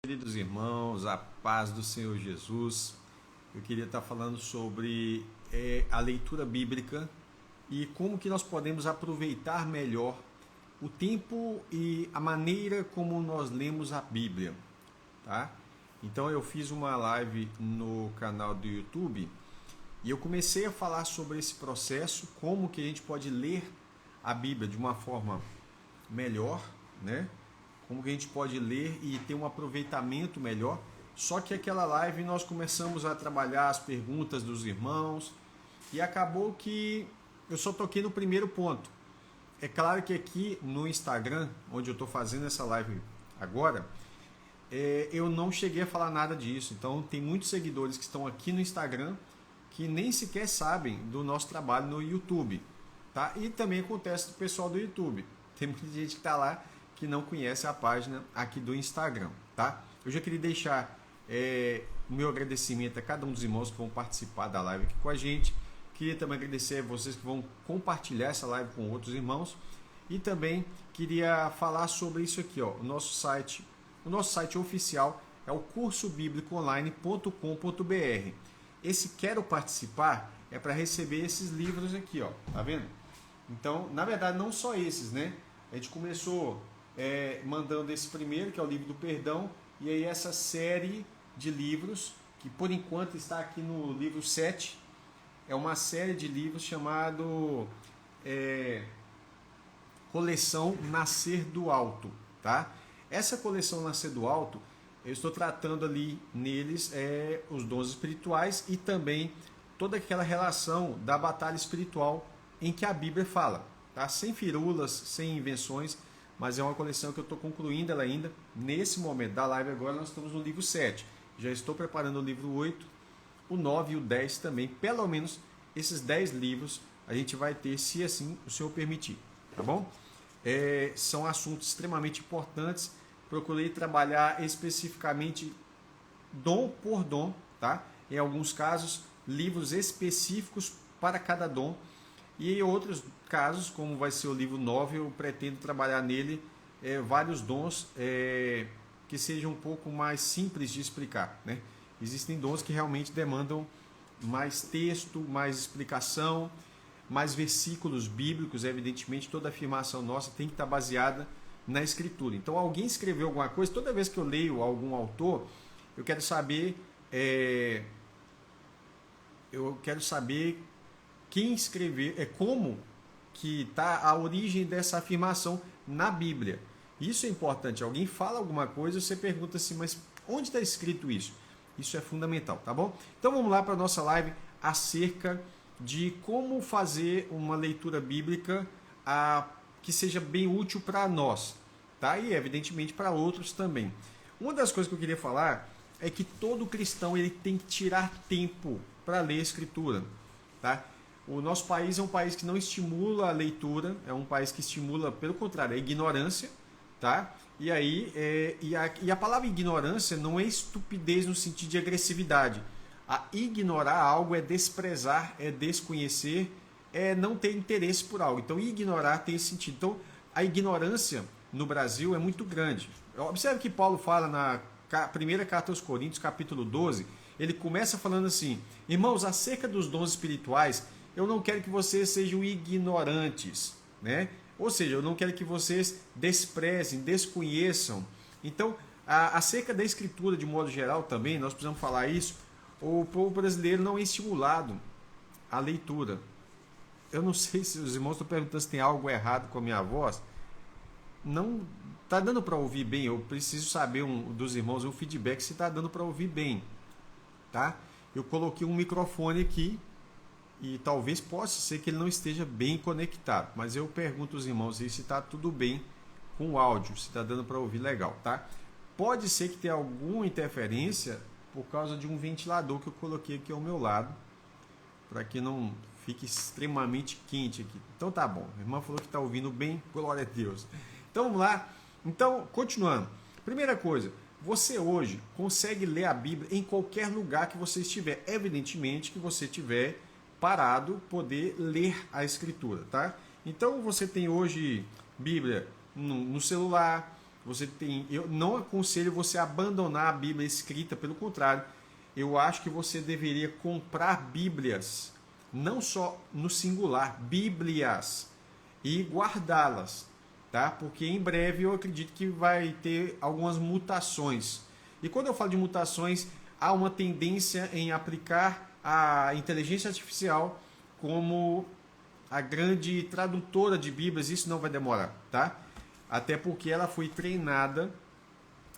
Queridos irmãos, a paz do Senhor Jesus. Eu queria estar falando sobre a leitura bíblica e como que nós podemos aproveitar melhor o tempo e a maneira como nós lemos a Bíblia, tá? Então eu fiz uma live no canal do YouTube e eu comecei a falar sobre esse processo, como que a gente pode ler a Bíblia de uma forma melhor, né? Como que a gente pode ler e ter um aproveitamento melhor. Só que aquela live nós começamos a trabalhar as perguntas dos irmãos e acabou que eu só toquei no primeiro ponto. É claro que aqui no Instagram, onde eu estou fazendo essa live agora, eu não cheguei a falar nada disso. Então tem muitos seguidores que estão aqui no Instagram que nem sequer sabem do nosso trabalho no YouTube, tá? E também acontece do pessoal do YouTube. Tem muita gente que está lá que não conhece a página aqui do Instagram, tá? Eu já queria deixar o meu agradecimento a cada um dos irmãos que vão participar da live aqui com a gente. Queria também agradecer a vocês que vão compartilhar essa live com outros irmãos. E também queria falar sobre isso aqui, ó, o nosso site oficial é o cursobiblicoonline.com.br. Esse quero participar é para receber esses livros aqui, ó, tá vendo? Então, na verdade, não só esses, né? A gente começou mandando esse primeiro, que é o livro do perdão, e aí essa série de livros, que por enquanto está aqui no livro 7, é uma série de livros chamado Coleção Nascer do Alto, tá? Essa coleção Nascer do Alto, eu estou tratando ali neles os dons espirituais e também toda aquela relação da batalha espiritual em que a Bíblia fala, tá? Sem firulas, sem invenções, mas é uma coleção que eu estou concluindo ela ainda. Nesse momento da live agora nós estamos no livro 7. Já estou preparando o livro 8, o 9 e o 10 também. Pelo menos esses 10 livros a gente vai ter, se assim o Senhor permitir, tá bom? São assuntos extremamente importantes. Procurei trabalhar especificamente dom por dom, tá? Em alguns casos, livros específicos para cada dom. E em outros casos, como vai ser o livro 9, eu pretendo trabalhar nele vários dons que sejam um pouco mais simples de explicar, né? Existem dons que realmente demandam mais texto, mais explicação, mais versículos bíblicos. Evidentemente, toda afirmação nossa tem que estar baseada na Escritura. Então, alguém escreveu alguma coisa, toda vez que eu leio algum autor, eu quero saber quem escreveu, como que está a origem dessa afirmação na Bíblia. Isso é importante. Alguém fala alguma coisa, você pergunta assim, mas onde está escrito isso? Isso é fundamental, tá bom? Então vamos lá para a nossa live acerca de como fazer uma leitura bíblica que seja bem útil para nós, tá? E evidentemente para outros também. Uma das coisas que eu queria falar é que todo cristão ele tem que tirar tempo para ler a Escritura, tá? O nosso país é um país que não estimula a leitura, é um país que estimula, pelo contrário, a ignorância, tá? E aí, a palavra ignorância não é estupidez no sentido de agressividade. A ignorar algo é desprezar, é desconhecer, é não ter interesse por algo. Então, ignorar tem esse sentido. Então, a ignorância no Brasil é muito grande. Observe que Paulo fala na primeira carta aos Coríntios, capítulo 12, ele começa falando assim: irmãos, acerca dos dons espirituais, eu não quero que vocês sejam ignorantes, né? Ou seja, eu não quero que vocês desprezem, desconheçam. Então, acerca da Escritura, de modo geral, também, nós precisamos falar isso. O povo brasileiro não é estimulado à leitura. Eu não sei se os irmãos estão perguntando se tem algo errado com a minha voz. Não está dando para ouvir bem. Eu preciso saber dos irmãos o feedback se está dando para ouvir bem, tá? Eu coloquei um microfone aqui e talvez possa ser que ele não esteja bem conectado, mas eu pergunto aos irmãos se está tudo bem com o áudio, se está dando para ouvir legal, tá? Pode ser que tenha alguma interferência por causa de um ventilador que eu coloquei aqui ao meu lado, para que não fique extremamente quente aqui. Então tá bom, a irmã falou que está ouvindo bem, glória a Deus. Então vamos lá. Então, continuando. Primeira coisa, você hoje consegue ler a Bíblia em qualquer lugar que você estiver. Evidentemente que você tiver parado, poder ler a Escritura, tá? Então você tem hoje Bíblia no celular, Eu não aconselho você a abandonar a Bíblia escrita, pelo contrário, eu acho que você deveria comprar Bíblias, não só no singular, Bíblias, e guardá-las, tá? Porque em breve eu acredito que vai ter algumas mutações. E quando eu falo de mutações, há uma tendência em aplicar a inteligência artificial como a grande tradutora de Bíblias. Isso não vai demorar, tá? Até porque ela foi treinada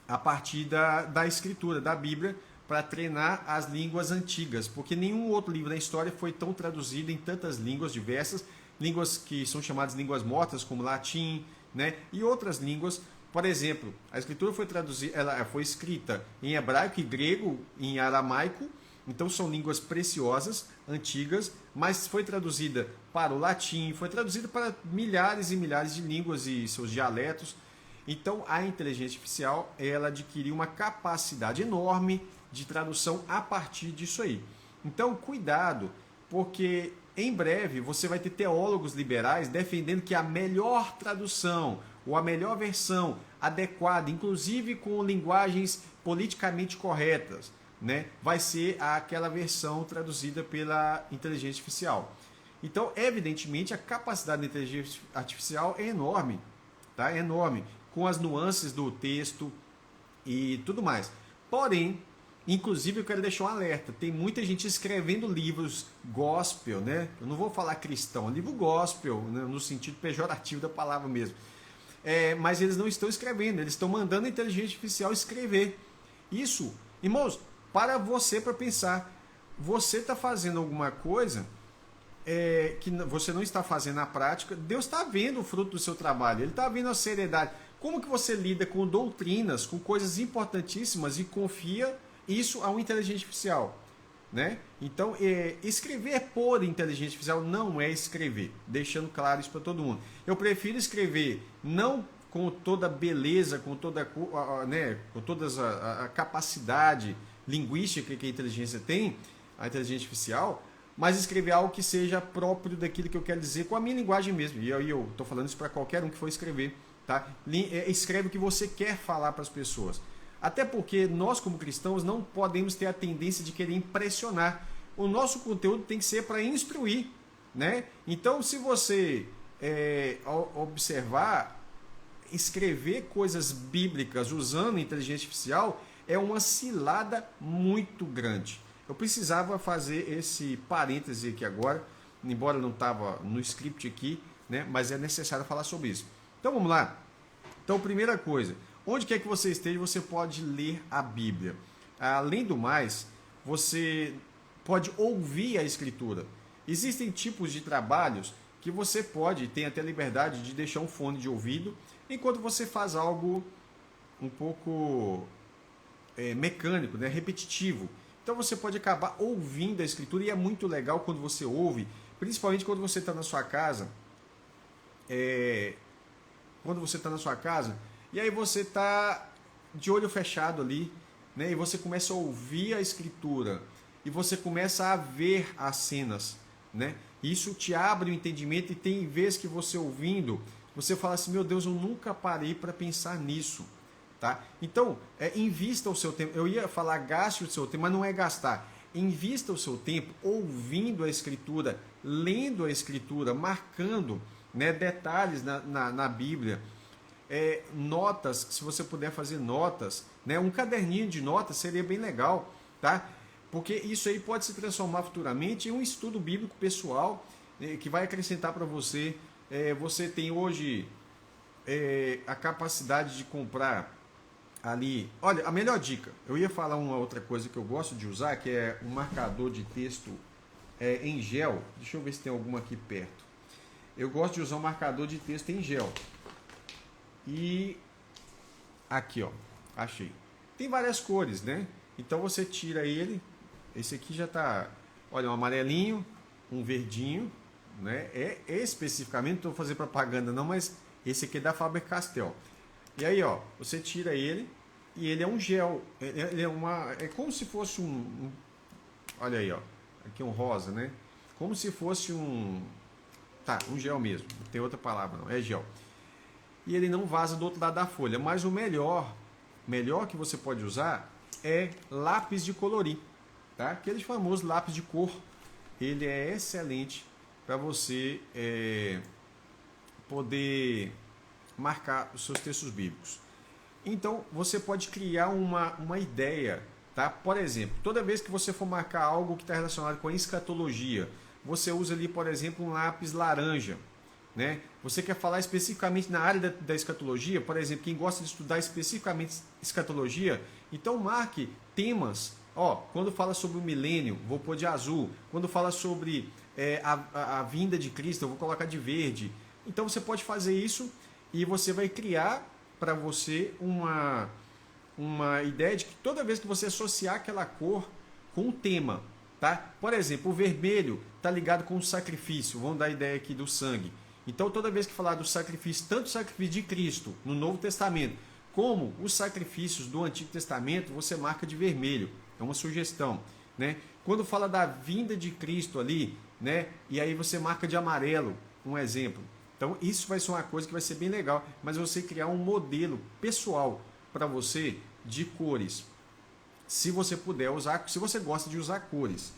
a partir da escritura, da Bíblia, para treinar as línguas antigas, porque nenhum outro livro na história foi tão traduzido em tantas línguas diversas, línguas que são chamadas línguas mortas, como latim, né? E outras línguas. Por exemplo, a escritura foi traduzida, ela foi escrita em hebraico e grego, em aramaico, então são línguas preciosas, antigas, mas foi traduzida para o latim, foi traduzida para milhares e milhares de línguas e seus dialetos. Então a inteligência artificial, ela adquiriu uma capacidade enorme de tradução a partir disso aí. Então cuidado, porque em breve você vai ter teólogos liberais defendendo que a melhor tradução ou a melhor versão adequada, inclusive com linguagens politicamente corretas, né, vai ser aquela versão traduzida pela inteligência artificial. Então, evidentemente, a capacidade da inteligência artificial é enorme, tá? É enorme, com as nuances do texto e tudo mais. Porém, inclusive eu quero deixar um alerta, tem muita gente escrevendo livros gospel, né? Eu não vou falar cristão, livro gospel, né, no sentido pejorativo da palavra mesmo. Mas eles não estão escrevendo, eles estão mandando a inteligência artificial escrever. Isso, irmãos, para você para pensar, você está fazendo alguma coisa que você não está fazendo na prática, Deus está vendo o fruto do seu trabalho, Ele está vendo a seriedade. Como que você lida com doutrinas, com coisas importantíssimas e confia isso a uma inteligência artificial? Né? Então, escrever por inteligência artificial não é escrever, deixando claro isso para todo mundo. Eu prefiro escrever não com toda a beleza, com toda a capacidade linguística que a inteligência tem, a inteligência artificial, mas escrever algo que seja próprio daquilo que eu quero dizer com a minha linguagem mesmo. E aí eu estou falando isso para qualquer um que for escrever. Tá? Escreve o que você quer falar para as pessoas. Até porque nós, como cristãos, não podemos ter a tendência de querer impressionar. O nosso conteúdo tem que ser para instruir. Né? Então, se você observar, escrever coisas bíblicas usando inteligência artificial é uma cilada muito grande. Eu precisava fazer esse parêntese aqui agora, embora não estava no script aqui, né? Mas é necessário falar sobre isso. Então vamos lá. Então, primeira coisa, onde quer que você esteja, você pode ler a Bíblia. Além do mais, você pode ouvir a Escritura. Existem tipos de trabalhos que você pode, tem até liberdade de deixar um fone de ouvido, enquanto você faz algo um pouco mecânico, né? Repetitivo. Então você pode acabar ouvindo a Escritura e é muito legal quando você ouve, principalmente quando você está na sua casa. Quando você está na sua casa, e aí você está de olho fechado ali, né? E você começa a ouvir a Escritura, e você começa a ver as cenas, né? Isso te abre o entendimento, e tem vezes que você ouvindo, você fala assim, meu Deus, eu nunca parei para pensar nisso. Tá? Então, invista o seu tempo. Eu ia falar gaste o seu tempo, mas não é gastar. Invista o seu tempo ouvindo a Escritura, lendo a Escritura, marcando, né, detalhes na Bíblia. Notas, se você puder fazer notas, né, um caderninho de notas seria bem legal, tá? Porque isso aí pode se transformar futuramente em um estudo bíblico pessoal que vai acrescentar para você. Você tem hoje a capacidade de comprar ali, olha, a melhor dica, eu ia falar uma outra coisa que eu gosto de usar, que é um marcador de texto em gel. Deixa eu ver se tem alguma aqui perto. Eu gosto de usar um marcador de texto em gel. E aqui, ó, achei. Tem várias cores, né? Então você tira ele, esse aqui já tá, olha, um amarelinho, um verdinho, né? Especificamente, não estou fazendo propaganda não, mas esse aqui é da Faber-Castell. E aí, ó, você tira ele e ele é um gel. Ele é como se fosse olha aí, ó. Aqui é um rosa, né? Como se fosse um gel mesmo. Não tem outra palavra, não. É gel. e ele não vaza do outro lado da folha. Mas o melhor que você pode usar é lápis de colorir, tá? Aquele famoso lápis de cor, ele é excelente para você poder marcar os seus textos bíblicos. Então, você pode criar uma ideia, tá? Por exemplo, toda vez que você for marcar algo que está relacionado com a escatologia, você usa ali, por exemplo, um lápis laranja, né? Você quer falar especificamente na área da escatologia, por exemplo, quem gosta de estudar especificamente escatologia, então marque temas. Quando fala sobre o milênio, vou pôr de azul. Quando fala sobre a vinda de Cristo, eu vou colocar de verde. Então você pode fazer isso e você vai criar para você uma ideia de que toda vez que você associar aquela cor com um tema, tá? Por exemplo, o vermelho está ligado com o sacrifício. Vamos dar a ideia aqui do sangue. Então, toda vez que falar do sacrifício, tanto o sacrifício de Cristo no Novo Testamento, como os sacrifícios do Antigo Testamento, você marca de vermelho. É uma sugestão, né? Quando fala da vinda de Cristo ali, né? E aí você marca de amarelo, um exemplo. Então, isso vai ser uma coisa que vai ser bem legal, mas você criar um modelo pessoal para você de cores. Se você puder usar, se você gosta de usar cores.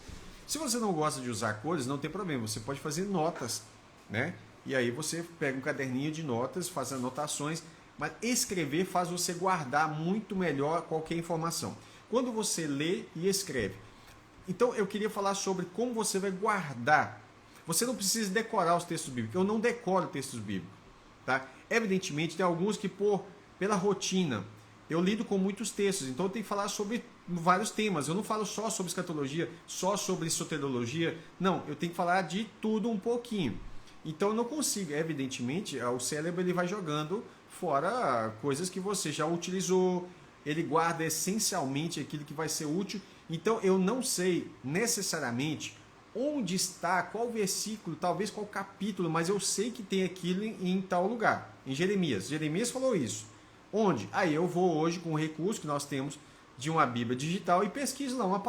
Se você não gosta de usar cores, não tem problema, você pode fazer notas, né? E aí você pega um caderninho de notas, faz anotações, mas escrever faz você guardar muito melhor qualquer informação. Quando você lê e escreve. Então eu queria falar sobre como você vai guardar. Você não precisa decorar os textos bíblicos. Eu não decoro textos bíblicos, tá? Evidentemente tem alguns que pela rotina eu lido com muitos textos, então eu tenho que falar sobre vários temas. Eu não falo só sobre escatologia, só sobre soteriologia. Não, eu tenho que falar de tudo um pouquinho. Então eu não consigo, evidentemente, o cérebro ele vai jogando fora coisas que você já utilizou, ele guarda essencialmente aquilo que vai ser útil. Então eu não sei necessariamente onde está, qual versículo, talvez qual capítulo, mas eu sei que tem aquilo em tal lugar, em Jeremias. Jeremias falou isso. Onde? Aí eu vou hoje com o recurso que nós temos de uma Bíblia digital e pesquiso lá uma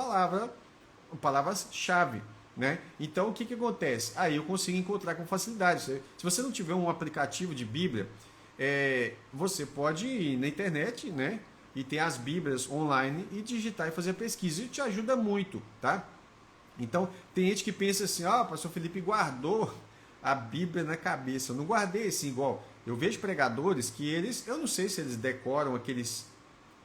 palavra-chave. Né? Então o que acontece? Aí eu consigo encontrar com facilidade. Se você não tiver um aplicativo de Bíblia, você pode ir na internet, né? E tem as Bíblias online e digitar e fazer a pesquisa. Isso te ajuda muito, tá? Então tem gente que pensa assim, o pastor Felipe guardou a Bíblia na cabeça. Eu não guardei assim igual. Eu vejo pregadores que eu não sei se eles decoram aqueles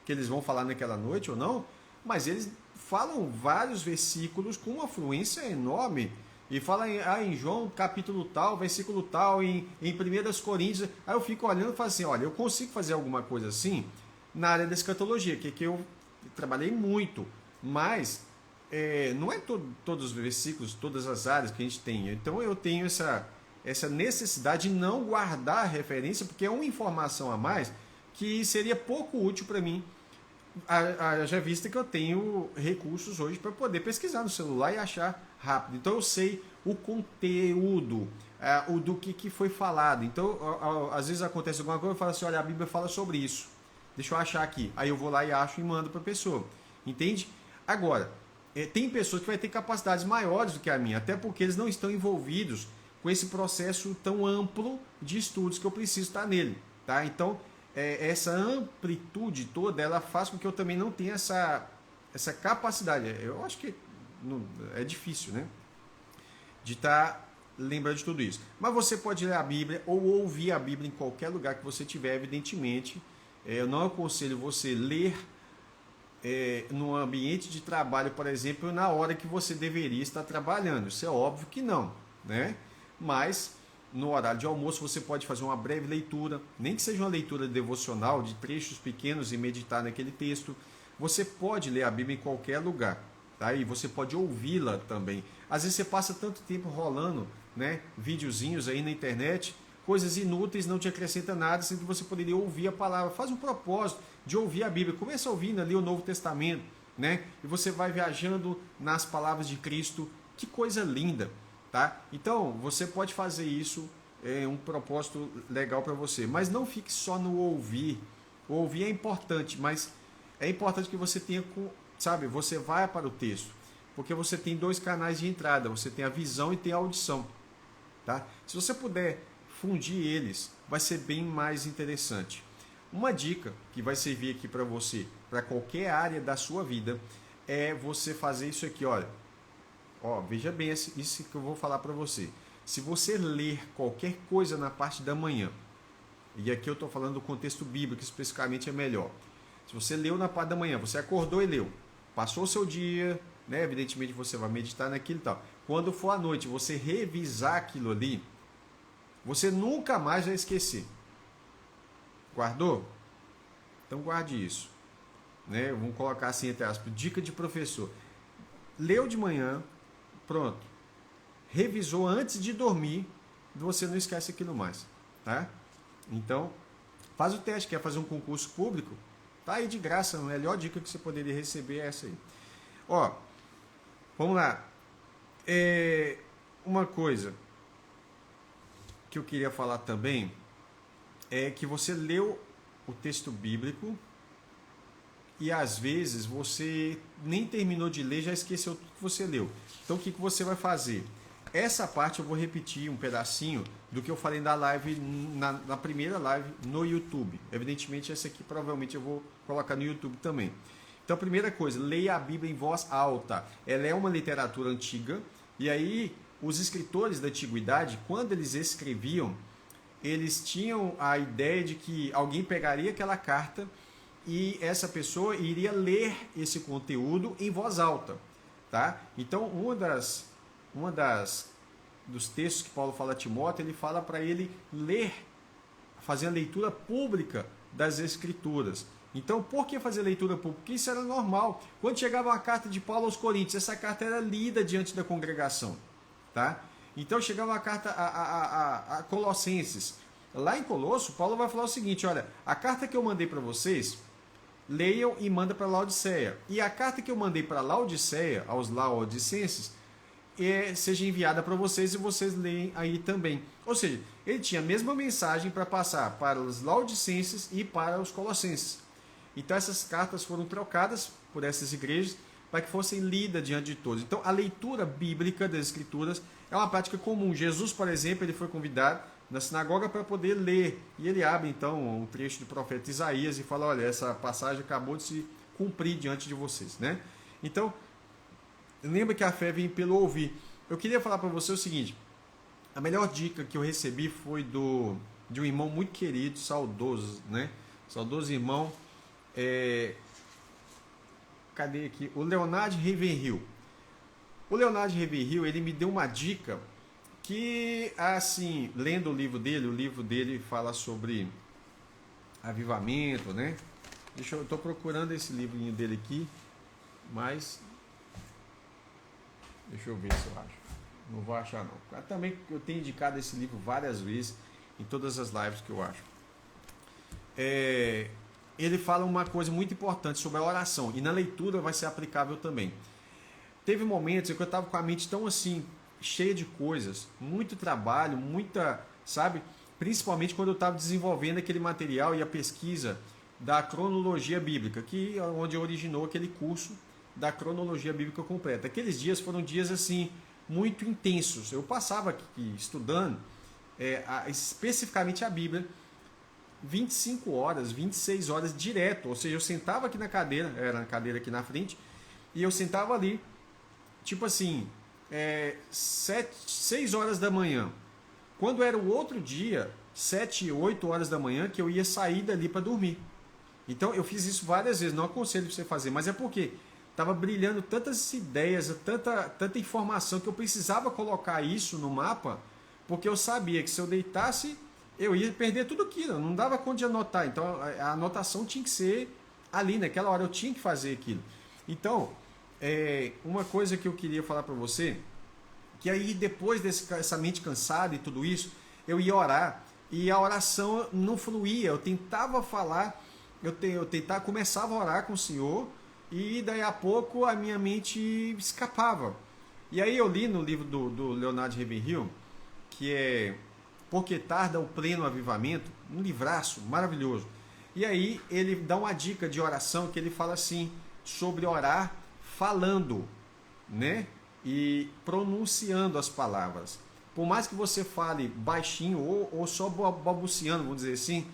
que eles vão falar naquela noite ou não, mas eles falam vários versículos com uma fluência enorme. E fala em João capítulo tal, versículo tal, em 1 Coríntios. Aí eu fico olhando e falo assim, olha, eu consigo fazer alguma coisa assim na área da escatologia, que eu trabalhei muito, mas não é todos os versículos, todas as áreas que a gente tem. Então eu tenho essa necessidade de não guardar a referência, porque é uma informação a mais que seria pouco útil para mim. Já vista que eu tenho recursos hoje para poder pesquisar no celular e achar rápido. Então eu sei o conteúdo, do que foi falado. Então, às vezes acontece alguma coisa, eu falo assim, olha, a Bíblia fala sobre isso. Deixa eu achar aqui. Aí eu vou lá e acho e mando para a pessoa. Entende? Agora, tem pessoas que vão ter capacidades maiores do que a minha, até porque eles não estão envolvidos com esse processo tão amplo de estudos que eu preciso estar nele. Tá? Então, essa amplitude toda, ela faz com que eu também não tenha essa capacidade. Eu acho que é difícil, né? De estar lembrando de tudo isso. Mas você pode ler a Bíblia ou ouvir a Bíblia em qualquer lugar que você tiver, evidentemente. Eu não aconselho você ler no ambiente de trabalho, por exemplo, na hora que você deveria estar trabalhando. Isso é óbvio que não, né? Mas no horário de almoço você pode fazer uma breve leitura, nem que seja uma leitura devocional de trechos pequenos e meditar naquele texto. Você pode ler a Bíblia em qualquer lugar, tá? E você pode ouvi-la também. Às vezes você passa tanto tempo rolando, né, videozinhos aí na internet, coisas inúteis, não te acrescenta nada, sendo que você poderia ouvir a palavra. Faz um propósito de ouvir a Bíblia. Começa ouvindo ali o Novo Testamento, né? E você vai viajando nas palavras de Cristo. Que coisa linda! Tá? Então, você pode fazer isso, um propósito legal para você, mas não fique só no ouvir. O ouvir é importante, mas é importante que você tenha, sabe, você vai para o texto, porque você tem dois canais de entrada, você tem a visão e tem a audição. Tá? Se você puder fundir eles, vai ser bem mais interessante. Uma dica que vai servir aqui para você, para qualquer área da sua vida, é você fazer isso aqui, olha. Ó, veja bem isso que eu vou falar para você. Se você ler qualquer coisa na parte da manhã, e aqui eu estou falando do contexto bíblico, especificamente é melhor. Se você leu na parte da manhã, você acordou e leu, passou o seu dia, né? Evidentemente você vai meditar naquilo e tal. Quando for à noite, você revisar aquilo ali, você nunca mais vai esquecer. Guardou? Então guarde isso. Né? Vamos colocar assim, entre aspas, dica de professor. Leu de manhã, pronto. Revisou antes de dormir, você não esquece aquilo mais. Tá? Então, faz o teste. Quer fazer um concurso público? Tá aí de graça. A melhor dica que você poderia receber é essa aí. Ó, vamos lá. Uma coisa que eu queria falar também é que você leu o texto bíblico e às vezes você nem terminou de ler, já esqueceu tudo que você leu. Então o que você vai fazer? Essa parte eu vou repetir um pedacinho do que eu falei na live, na primeira live no YouTube. Evidentemente essa aqui provavelmente eu vou colocar no YouTube também. Então a primeira coisa, leia a Bíblia em voz alta. Ela é uma literatura antiga e aí os escritores da antiguidade, quando eles escreviam, eles tinham a ideia de que alguém pegaria aquela carta e essa pessoa iria ler esse conteúdo em voz alta, tá? Então, dos textos que Paulo fala a Timóteo, ele fala para ele ler, fazer a leitura pública das Escrituras. Então, por que fazer leitura pública? Porque isso era normal. Quando chegava uma carta de Paulo aos Coríntios, essa carta era lida diante da congregação, tá? Então chegava a carta a Colossenses. Lá em Colosso, Paulo vai falar o seguinte, olha, a carta que eu mandei para vocês, leiam e manda para Laodiceia. E a carta que eu mandei para Laodiceia, aos laodicenses, seja enviada para vocês e vocês leem aí também. Ou seja, ele tinha a mesma mensagem para passar para os laodicenses e para os colossenses. Então essas cartas foram trocadas por essas igrejas para que fossem lidas diante de todos. Então a leitura bíblica das Escrituras é uma prática comum. Jesus, por exemplo, ele foi convidado na sinagoga para poder ler. E ele abre então um trecho do profeta Isaías e fala, olha, essa passagem acabou de se cumprir diante de vocês, né? Então, lembra que a fé vem pelo ouvir. Eu queria falar para você o seguinte, a melhor dica que eu recebi foi de um irmão muito querido, saudoso, né? Saudoso irmão, cadê aqui? O Leonard Ravenhill. O Leonard Ravenhill, ele me deu uma dica que, assim, lendo o livro dele fala sobre avivamento, né? Eu estou procurando esse livrinho dele aqui, mas deixa eu ver se eu acho. Não vou achar não. Também eu tenho indicado esse livro várias vezes em todas as lives que eu acho. Ele fala uma coisa muito importante sobre a oração e na leitura vai ser aplicável também. Teve momentos em que eu estava com a mente tão assim, cheia de coisas, muito trabalho, muita, sabe? Principalmente quando eu estava desenvolvendo aquele material e a pesquisa da cronologia bíblica, que é onde originou aquele curso da cronologia bíblica completa. Aqueles dias foram dias assim, muito intensos. Eu passava aqui estudando especificamente a Bíblia, 25 horas, 26 horas direto. Ou seja, eu sentava aqui na cadeira, era a cadeira aqui na frente, e eu sentava ali, tipo assim, 6 horas da manhã. Quando era o outro dia, 7, 8 horas da manhã, que eu ia sair dali para dormir. Então eu fiz isso várias vezes, não aconselho você fazer, mas é porque estava brilhando tantas ideias, tanta informação que eu precisava colocar isso no mapa, porque eu sabia que se eu deitasse, eu ia perder tudo aquilo, não dava conta de anotar. Então a anotação tinha que ser ali, naquela hora eu tinha que fazer aquilo. Então, uma coisa que eu queria falar para você, que aí depois dessa mente cansada e tudo isso, eu ia orar e a oração não fluía, eu tentava falar, começava a orar com o Senhor e daí a pouco a minha mente escapava. E aí eu li no livro do Leonard Ravenhill, que é Porque Tarda o Pleno Avivamento, um livraço maravilhoso. E aí ele dá uma dica de oração que ele fala assim, sobre orar falando, né? E pronunciando as palavras. por mais que você fale baixinho ou só balbuciando, vamos dizer assim,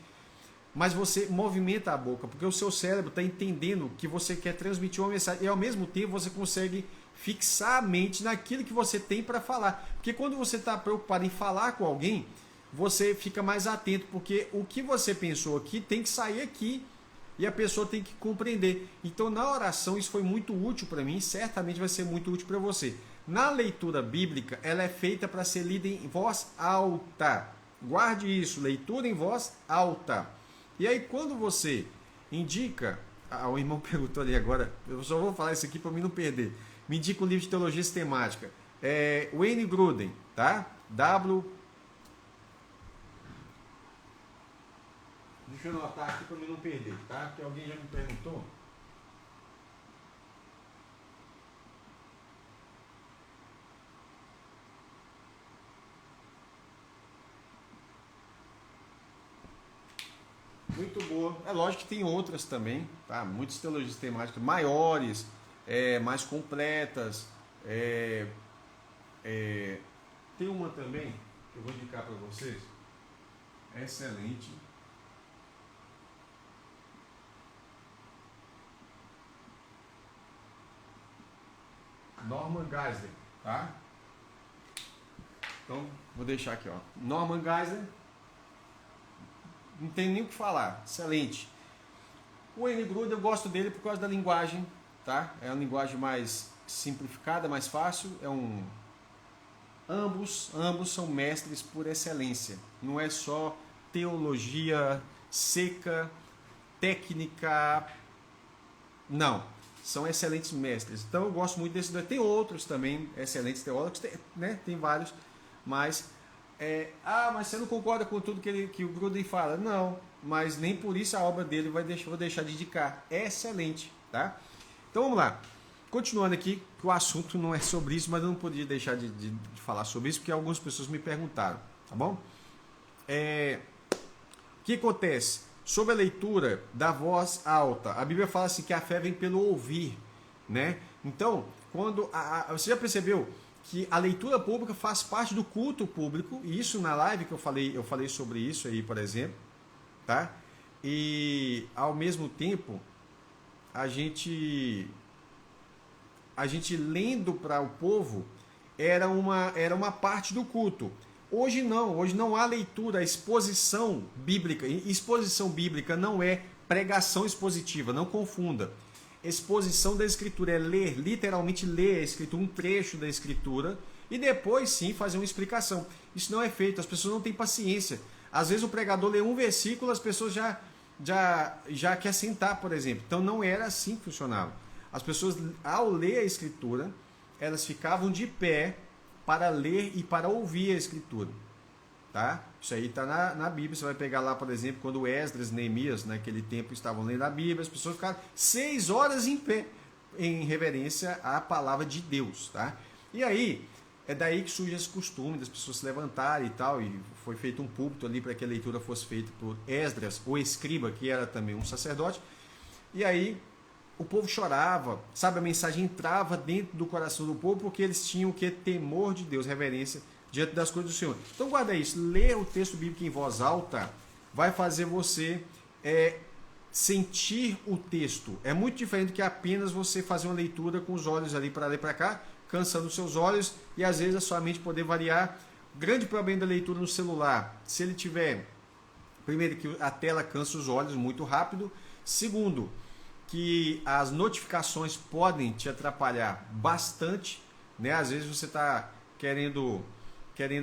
mas você movimenta a boca, porque o seu cérebro está entendendo que você quer transmitir uma mensagem e ao mesmo tempo você consegue fixar a mente naquilo que você tem para falar. Porque quando você está preocupado em falar com alguém, você fica mais atento, porque o que você pensou aqui tem que sair aqui e a pessoa tem que compreender. Então, na oração, isso foi muito útil para mim, certamente vai ser muito útil para você. Na leitura bíblica, ela é feita para ser lida em voz alta. Guarde isso, leitura em voz alta. E aí, quando você indica... o irmão perguntou ali agora, eu só vou falar isso aqui para mim não perder. Me indica um livro de teologia sistemática. Wayne Grudem, tá? Deixa eu anotar aqui para mim não perder, tá? Porque alguém já me perguntou. Muito boa. É lógico que tem outras também, tá? Muitas teologias temáticas maiores, mais completas. Tem uma também que eu vou indicar para vocês. Excelente. Norman Geisler, tá? Então, vou deixar aqui, ó. Norman Geisler. Não tem nem o que falar. Excelente. O Wayne Grudem, eu gosto dele por causa da linguagem, tá? É uma linguagem mais simplificada, mais fácil. Ambos são mestres por excelência. Não é só teologia seca, técnica. Não. São excelentes mestres. Então eu gosto muito desses dois. Tem outros também excelentes teólogos, né? Tem vários, mas mas você não concorda com tudo que o Grudem fala? Não, mas nem por isso a obra dele vou deixar de indicar. É excelente, tá? Então vamos lá. Continuando aqui, que o assunto não é sobre isso, mas eu não podia deixar de falar sobre isso, porque algumas pessoas me perguntaram, tá bom? O que acontece? Sobre a leitura da voz alta, a Bíblia fala assim que a fé vem pelo ouvir, né? Então, quando você já percebeu que a leitura pública faz parte do culto público, e isso na live que eu falei sobre isso aí, por exemplo, tá? E ao mesmo tempo, a gente lendo para o povo era uma parte do culto. Hoje não há leitura, exposição bíblica. Exposição bíblica não é pregação expositiva, não confunda. Exposição da Escritura é ler, literalmente ler a Escritura, um trecho da Escritura, e depois sim fazer uma explicação. Isso não é feito, as pessoas não têm paciência. Às vezes o pregador lê um versículo, as pessoas já querem sentar, por exemplo. Então não era assim que funcionava. As pessoas, ao ler a Escritura, elas ficavam de pé para ler e para ouvir a Escritura. Tá? Isso aí está na Bíblia. Você vai pegar lá, por exemplo, quando Esdras e Neemias, naquele tempo, estavam lendo a Bíblia, as pessoas ficaram 6 horas em pé, em reverência à palavra de Deus. Tá? E aí, é daí que surge esse costume das pessoas se levantarem e tal, e foi feito um púlpito ali para que a leitura fosse feita por Esdras, o escriba, que era também um sacerdote. E aí, o povo chorava, sabe, a mensagem entrava dentro do coração do povo, porque eles tinham o que? Temor de Deus, reverência diante das coisas do Senhor. Então guarda isso, ler o texto bíblico em voz alta vai fazer você sentir o texto. É muito diferente do que apenas você fazer uma leitura com os olhos ali para lá e para cá, cansando os seus olhos e às vezes a sua mente poder variar. Grande problema da leitura no celular, se ele tiver, primeiro, que a tela cansa os olhos muito rápido, segundo, que as notificações podem te atrapalhar bastante, né? Às vezes você está querendo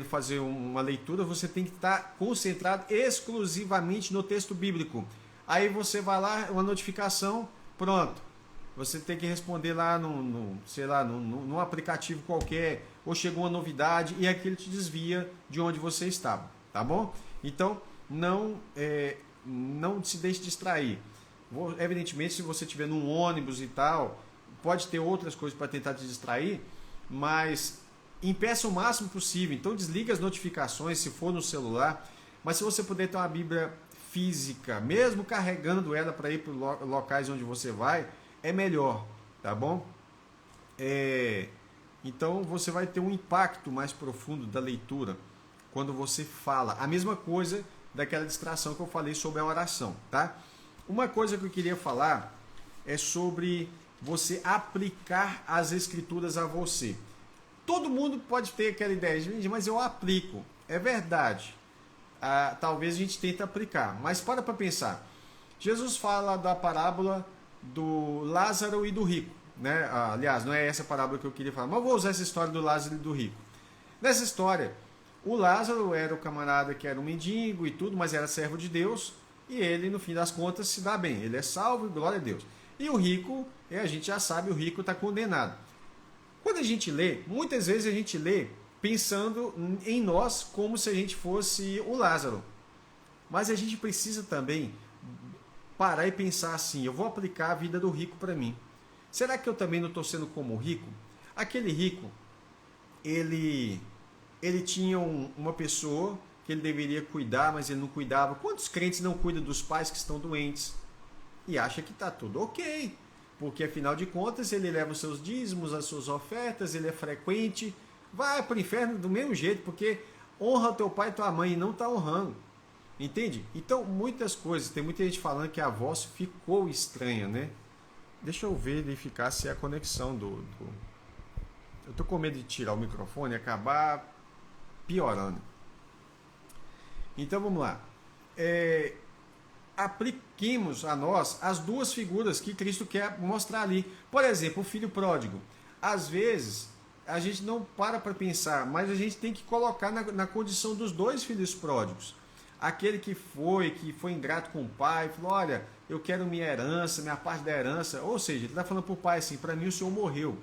fazer uma leitura, você tem que estar concentrado exclusivamente no texto bíblico. Aí você vai lá, uma notificação, pronto. Você tem que responder lá num aplicativo qualquer, ou chegou uma novidade e aquilo te desvia de onde você estava, tá bom? Então, não se deixe distrair. Evidentemente, se você estiver num ônibus e tal, pode ter outras coisas para tentar te distrair, mas impeça o máximo possível. Então desliga as notificações se for no celular, mas se você puder ter uma Bíblia física, mesmo carregando ela para ir para locais onde você vai, é melhor, tá bom? Então você vai ter um impacto mais profundo da leitura quando você fala. A mesma coisa daquela distração que eu falei sobre a oração, tá? Uma coisa que eu queria falar é sobre você aplicar as escrituras a você. Todo mundo pode ter aquela ideia de, mas eu aplico. É verdade. Talvez a gente tente aplicar, mas para pensar. Jesus fala da parábola do Lázaro e do rico, né? Aliás, não é essa parábola que eu queria falar, mas eu vou usar essa história do Lázaro e do rico. Nessa história, o Lázaro era o camarada que era um mendigo e tudo, mas era servo de Deus, e ele, no fim das contas, se dá bem. Ele é salvo, glória a Deus. E o rico, a gente já sabe, o rico está condenado. Quando a gente lê, muitas vezes a gente lê pensando em nós como se a gente fosse o Lázaro. Mas a gente precisa também parar e pensar assim, eu vou aplicar a vida do rico para mim. Será que eu também não estou sendo como o rico? Aquele rico, ele tinha uma pessoa que ele deveria cuidar, mas ele não cuidava. Quantos crentes não cuidam dos pais que estão doentes? E acha que está tudo ok, porque afinal de contas ele leva os seus dízimos, as suas ofertas, ele é frequente, vai para o inferno do mesmo jeito, porque honra teu pai e tua mãe e não está honrando. Entende? Então, muitas coisas, tem muita gente falando que a voz ficou estranha, né? Deixa eu verificar se é a conexão do... Eu tô com medo de tirar o microfone e acabar piorando. Então, vamos lá. Apliquemos a nós as duas figuras que Cristo quer mostrar ali. Por exemplo, o filho pródigo. Às vezes, a gente não para pensar, mas a gente tem que colocar na condição dos dois filhos pródigos. Aquele que foi ingrato com o pai, falou, olha, eu quero minha herança, minha parte da herança. Ou seja, ele está falando para o pai assim, para mim o senhor morreu.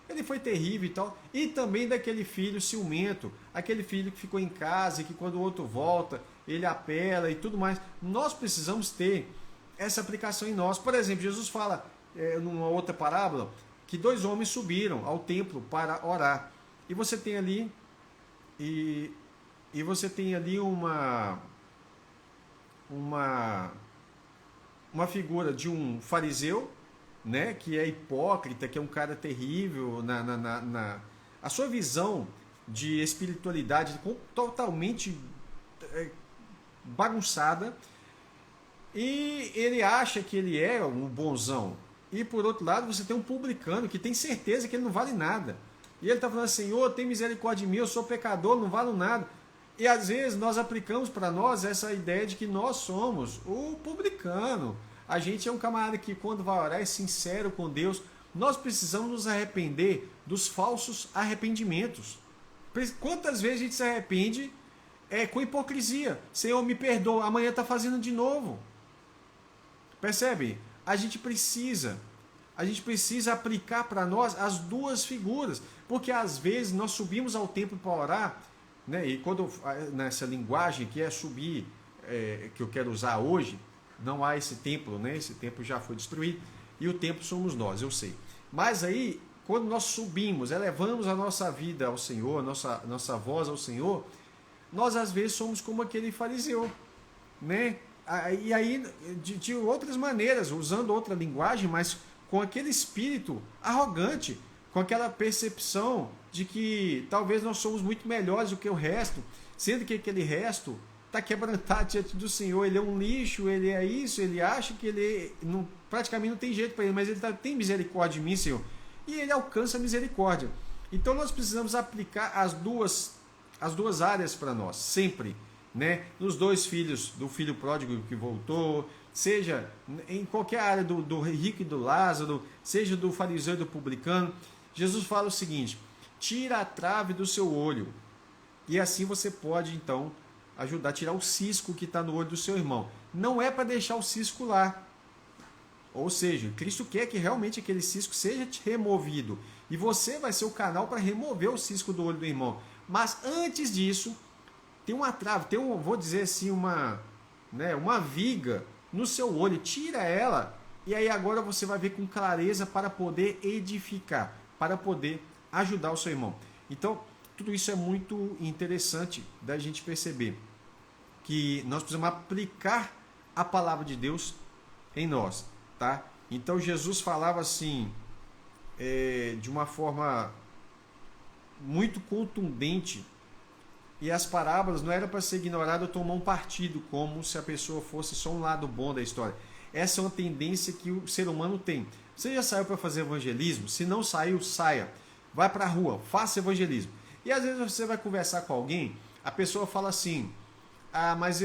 Ele foi terrível e tal. E também daquele filho ciumento, aquele filho que ficou em casa e que quando o outro volta, ele apela e tudo mais. Nós precisamos ter essa aplicação em nós. Por exemplo, Jesus fala, numa outra parábola, que 2 homens subiram ao templo para orar. E você tem ali, uma figura de um fariseu, né, que é hipócrita, que é um cara terrível, a sua visão de espiritualidade totalmente bagunçada, e ele acha que ele é um bonzão. E por outro lado, você tem um publicano que tem certeza que ele não vale nada. E ele está falando assim, Senhor, tem misericórdia de mim, eu sou pecador, não valo nada. E às vezes nós aplicamos para nós essa ideia de que nós somos o publicano. A gente é um camarada que quando vai orar é sincero com Deus. Nós precisamos nos arrepender dos falsos arrependimentos. Quantas vezes a gente se arrepende com hipocrisia? Senhor, me perdoa, amanhã está fazendo de novo. Percebe? A gente precisa aplicar para nós as duas figuras. Porque às vezes nós subimos ao templo para orar, né? E quando nessa linguagem que é subir, que eu quero usar hoje, não há esse templo, né? Esse templo já foi destruído e o templo somos nós, eu sei. Mas aí, quando nós subimos, elevamos a nossa vida ao Senhor, nossa voz ao Senhor, nós às vezes somos como aquele fariseu, né? E aí, de outras maneiras, usando outra linguagem, mas com aquele espírito arrogante, com aquela percepção de que talvez nós somos muito melhores do que o resto, sendo que aquele resto está quebrantado diante do Senhor, ele é um lixo, ele é isso, ele acha que ele praticamente não tem jeito para ele, mas ele tem misericórdia de mim, Senhor, e ele alcança a misericórdia. Então nós precisamos aplicar as duas áreas para nós, sempre, né? Nos 2 filhos, do filho pródigo que voltou, seja em qualquer área do rico e do Lázaro, seja do fariseu e do publicano. Jesus fala o seguinte, tira a trave do seu olho, e assim você pode então ajudar a tirar o cisco que está no olho do seu irmão. Não é para deixar o cisco lá. Ou seja, Cristo quer que realmente aquele cisco seja removido. E você vai ser o canal para remover o cisco do olho do irmão. Mas antes disso, tem uma trave, vou dizer assim, uma viga no seu olho. Tira ela e aí agora você vai ver com clareza para poder edificar, para poder ajudar o seu irmão. Então, tudo isso é muito interessante da gente perceber que nós precisamos aplicar a palavra de Deus em nós, tá? Então Jesus falava assim, de uma forma muito contundente. E as parábolas não eram para ser ignorado ou tomar um partido, como se a pessoa fosse só um lado bom da história. Essa é uma tendência que o ser humano tem. Você já saiu para fazer evangelismo? Se não saiu, saia. Vai para a rua, faça evangelismo. E às vezes você vai conversar com alguém, a pessoa fala assim, mas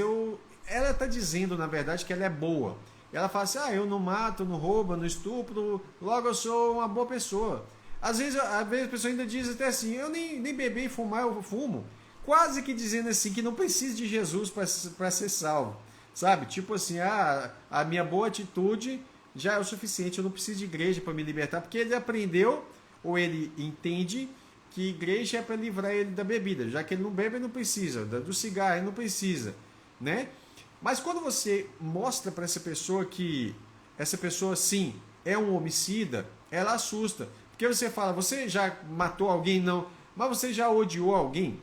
ela está dizendo, na verdade, que ela é boa. Ela fala assim, eu não mato, não roubo, não estupro, logo eu sou uma boa pessoa. Às vezes a pessoa ainda diz até assim, eu nem beber e fumar, eu fumo. Quase que dizendo assim, que não precisa de Jesus para ser salvo. Sabe? Tipo assim, a minha boa atitude já é o suficiente, eu não preciso de igreja para me libertar, porque ele aprendeu, ou ele entende, que igreja é para livrar ele da bebida. Já que ele não bebe, ele não precisa. Do cigarro, ele não precisa. Né? Mas quando você mostra para essa pessoa que essa pessoa, sim, é um homicida, ela assusta. Porque você fala, você já matou alguém? Não. Mas você já odiou alguém?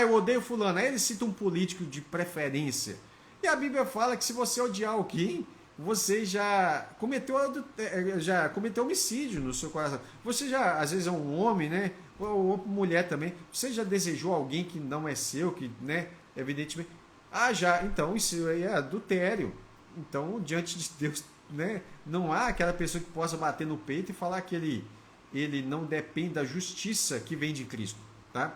Eu odeio fulano. Aí ele cita um político de preferência. E a Bíblia fala que se você odiar alguém, você já cometeu homicídio no seu coração. Você já, às vezes é um homem, né? Ou mulher também. Você já desejou alguém que não é seu, que, né? Evidentemente. Já. Então isso aí é adultério. Então, diante de Deus, né? Não há aquela pessoa que possa bater no peito e falar que ele não depende da justiça que vem de Cristo, tá?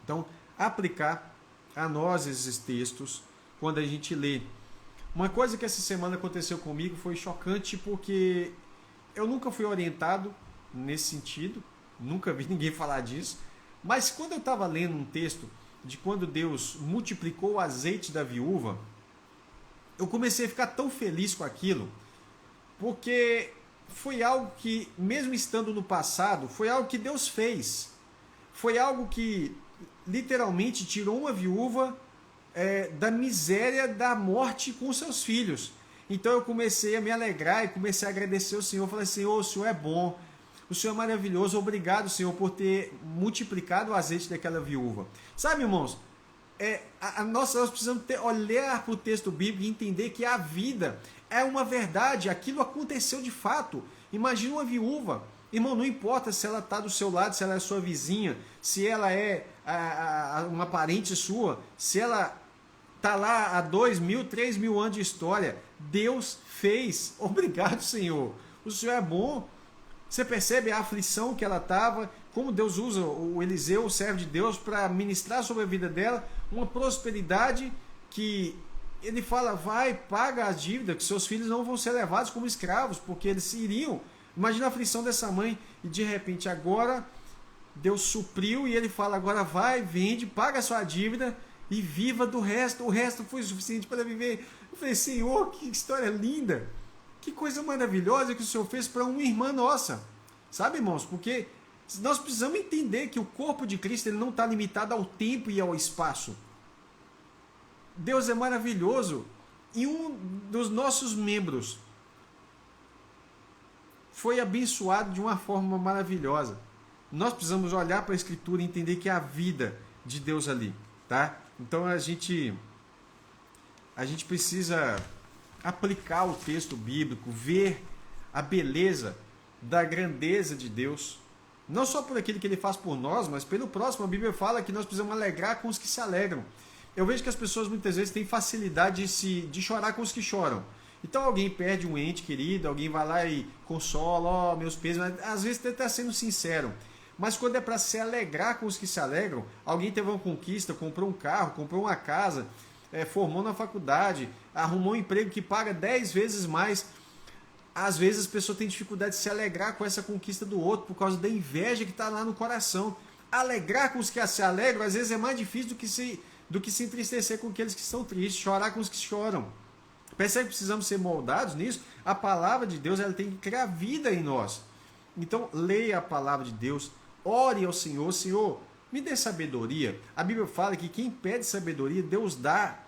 Então, aplicar a nós esses textos quando a gente lê. Uma coisa que essa semana aconteceu comigo foi chocante, porque eu nunca fui orientado nesse sentido, nunca vi ninguém falar disso, mas quando eu estava lendo um texto de quando Deus multiplicou o azeite da viúva, eu comecei a ficar tão feliz com aquilo, porque foi algo que, mesmo estando no passado, foi algo que Deus fez. Foi algo que literalmente tirou uma viúva da miséria da morte com seus filhos. Então eu comecei a me alegrar e comecei a agradecer ao Senhor. Falei, Senhor, o Senhor é bom, o Senhor é maravilhoso, obrigado, Senhor, por ter multiplicado o azeite daquela viúva. Sabe, irmãos, nós precisamos olhar para o texto bíblico e entender que a vida é uma verdade, aquilo aconteceu de fato. Imagina uma viúva. Irmão, não importa se ela está do seu lado, se ela é sua vizinha, se ela é uma parente sua, se ela está lá há 2.000, 3.000 anos de história. Deus fez. Obrigado, Senhor. O Senhor é bom. Você percebe a aflição que ela estava, como Deus usa o Eliseu, o servo de Deus, para ministrar sobre a vida dela, uma prosperidade que ele fala, vai, paga a dívida, que seus filhos não vão ser levados como escravos, porque eles iriam. Imagina a aflição dessa mãe, e de repente agora Deus supriu e ele fala, agora vai, vende, paga a sua dívida e viva do resto. O resto foi suficiente para viver. Eu falei, Senhor, que história linda, que coisa maravilhosa que o Senhor fez para uma irmã nossa. Sabe, irmãos, porque nós precisamos entender que o corpo de Cristo ele não está limitado ao tempo e ao espaço. Deus é maravilhoso e um dos nossos membros foi abençoado de uma forma maravilhosa. Nós precisamos olhar para a Escritura e entender que é a vida de Deus ali, tá? Então a gente precisa aplicar o texto bíblico, ver a beleza da grandeza de Deus, não só por aquilo que Ele faz por nós, mas pelo próximo. A Bíblia fala que nós precisamos alegrar com os que se alegram. Eu vejo que as pessoas muitas vezes têm facilidade de chorar com os que choram. Então alguém perde um ente querido, alguém vai lá e consola, meus pesos, mas às vezes até está sendo sincero. Mas quando é para se alegrar com os que se alegram, alguém teve uma conquista, comprou um carro, comprou uma casa, formou na faculdade, arrumou um emprego que paga 10 vezes mais. Às vezes as pessoas têm dificuldade de se alegrar com essa conquista do outro por causa da inveja que está lá no coração. Alegrar com os que se alegram às vezes é mais difícil do que se entristecer com aqueles que estão tristes, chorar com os que choram. Percebe que precisamos ser moldados nisso? A palavra de Deus ela tem que criar vida em nós. Então leia a palavra de Deus, ore ao Senhor, Senhor, me dê sabedoria. A Bíblia fala que quem pede sabedoria, Deus dá.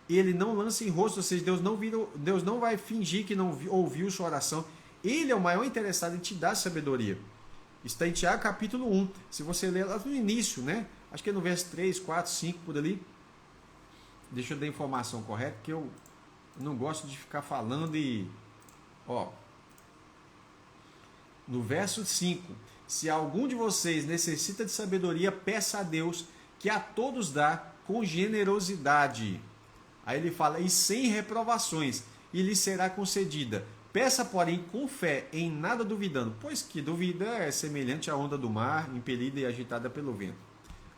Ele não lança em rosto, ou seja, Deus não vai fingir que não ouviu sua oração. Ele é o maior interessado em te dar sabedoria. Está em Tiago capítulo 1. Se você ler lá no início, né? Acho que é no verso 3, 4, 5, por ali. Deixa eu dar a informação correta, que eu não gosto de ficar falando e... no verso 5. se algum de vocês necessita de sabedoria, peça a Deus, que a todos dá com generosidade. Aí ele fala, e sem reprovações, e lhe será concedida. Peça, porém, com fé, em nada duvidando, pois que duvida é semelhante à onda do mar, impelida e agitada pelo vento.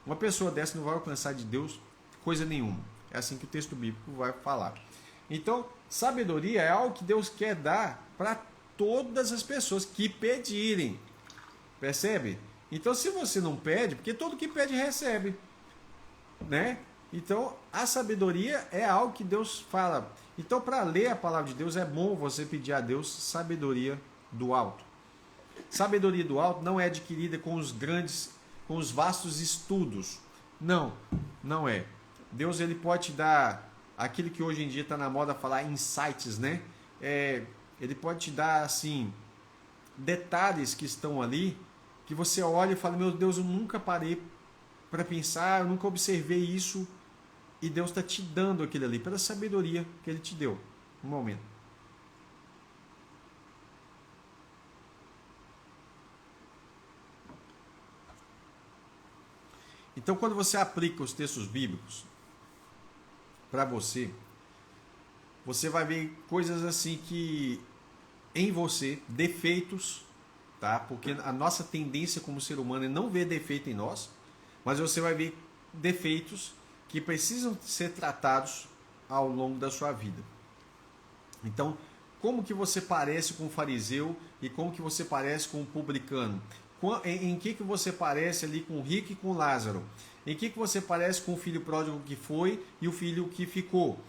Uma pessoa dessa não vai alcançar de Deus coisa nenhuma. É assim que o texto bíblico vai falar. Então, sabedoria é algo que Deus quer dar para todas as pessoas que pedirem. Percebe? Então, se você não pede, porque todo que pede recebe, né? Então, a sabedoria é algo que Deus fala. Então, para ler a palavra de Deus, é bom você pedir a Deus sabedoria do alto. Sabedoria do alto não é adquirida com os vastos estudos. Não, não é. Deus, ele pode te dar aquilo que hoje em dia está na moda falar insights, né? Ele pode te dar, assim, detalhes que estão ali, que você olha e fala, meu Deus, eu nunca parei para pensar, eu nunca observei isso, e Deus está te dando aquilo ali, pela sabedoria que Ele te deu, no momento. Então, quando você aplica os textos bíblicos para você, você vai ver coisas assim que em você, defeitos, tá? Porque a nossa tendência como ser humano é não ver defeito em nós, mas você vai ver defeitos que precisam ser tratados ao longo da sua vida. Então, como que você parece com o fariseu e como que você parece com o publicano? Em que você parece ali com o rico e com o Lázaro? Em que você parece com o filho pródigo que foi e o filho que ficou?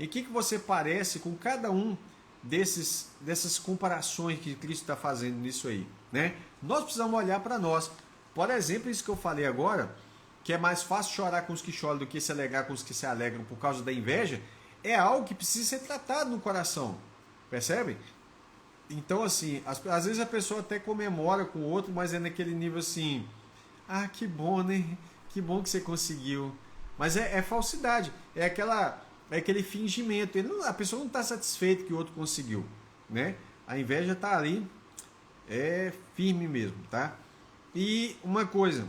Em que você parece com cada um dessas comparações que Cristo está fazendo nisso aí, né? Nós precisamos olhar para nós. Por exemplo, isso que eu falei agora, que é mais fácil chorar com os que choram do que se alegrar com os que se alegram por causa da inveja, é algo que precisa ser tratado no coração, percebe? Então, assim, às vezes a pessoa até comemora com o outro, mas é naquele nível assim, ah, que bom, né? Que bom que você conseguiu. Mas é falsidade, é aquele fingimento. A pessoa não está satisfeita que o outro conseguiu, né? A inveja está ali, é firme mesmo, tá? E uma coisa,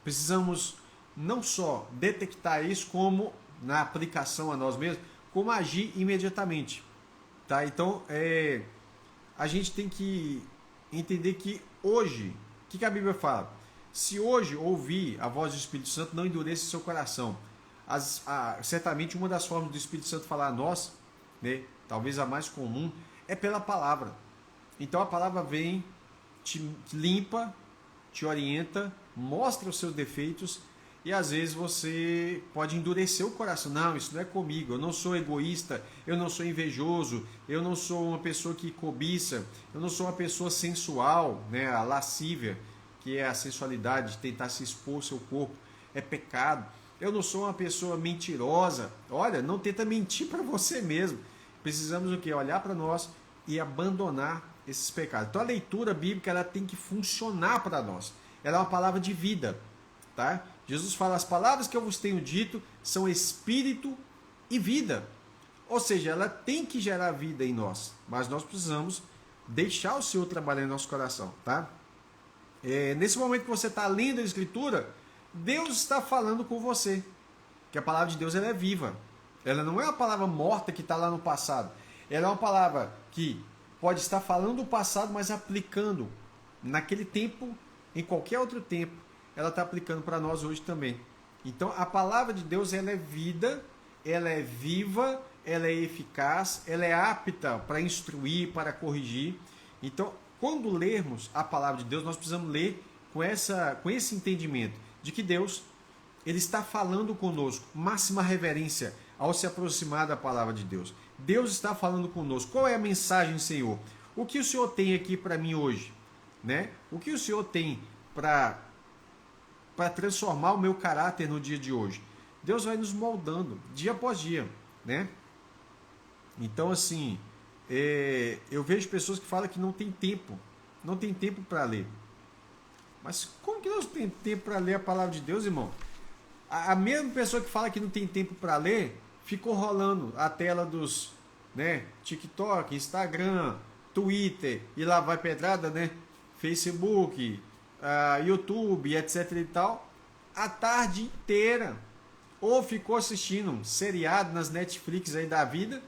precisamos não só detectar isso, como na aplicação a nós mesmos, como agir imediatamente, tá? Então, a gente tem que entender que hoje, o que a Bíblia fala? Se hoje ouvir a voz do Espírito Santo, não endureça seu coração. Certamente uma das formas do Espírito Santo falar a nós, né, talvez a mais comum, é pela palavra. Então a palavra vem, te limpa, te orienta, mostra os seus defeitos e às vezes você pode endurecer o coração. Não, isso não é comigo, eu não sou egoísta, eu não sou invejoso, eu não sou uma pessoa que cobiça, eu não sou uma pessoa sensual, né, a lascívia, que é a sensualidade de tentar se expor ao seu corpo, é pecado. Eu não sou uma pessoa mentirosa. Olha, não tenta mentir para você mesmo. Precisamos o quê? Olhar para nós e abandonar esses pecados. Então a leitura bíblica ela tem que funcionar para nós. Ela é uma palavra de vida, tá? Jesus fala, as palavras que eu vos tenho dito são espírito e vida. Ou seja, ela tem que gerar vida em nós, mas nós precisamos deixar o Senhor trabalhar em nosso coração, tá? Nesse momento que você está lendo a Escritura, Deus está falando com você, que a palavra de Deus ela é viva. Ela não é uma palavra morta que está lá no passado. Ela é uma palavra que pode estar falando do passado, mas aplicando naquele tempo, em qualquer outro tempo, ela está aplicando para nós hoje também. Então, a palavra de Deus ela é vida, ela é viva, ela é eficaz, ela é apta para instruir, para corrigir. Então, quando lermos a palavra de Deus, nós precisamos ler com esse entendimento de que Deus ele está falando conosco, máxima reverência ao se aproximar da palavra de Deus. Deus está falando conosco. Qual é a mensagem, Senhor? O que o Senhor tem aqui para mim hoje? Né? O que o Senhor tem para transformar o meu caráter no dia de hoje? Deus vai nos moldando dia após dia, né? Então, assim, eu vejo pessoas que falam que não tem tempo para ler. Mas como que nós temos tempo para ler a palavra de Deus, irmão? A mesma pessoa que fala que não tem tempo para ler, ficou rolando a tela dos, né, TikTok, Instagram, Twitter, e lá vai pedrada, né? Facebook, YouTube, etc e tal, a tarde inteira. Ou ficou assistindo um seriado nas Netflix aí da vida,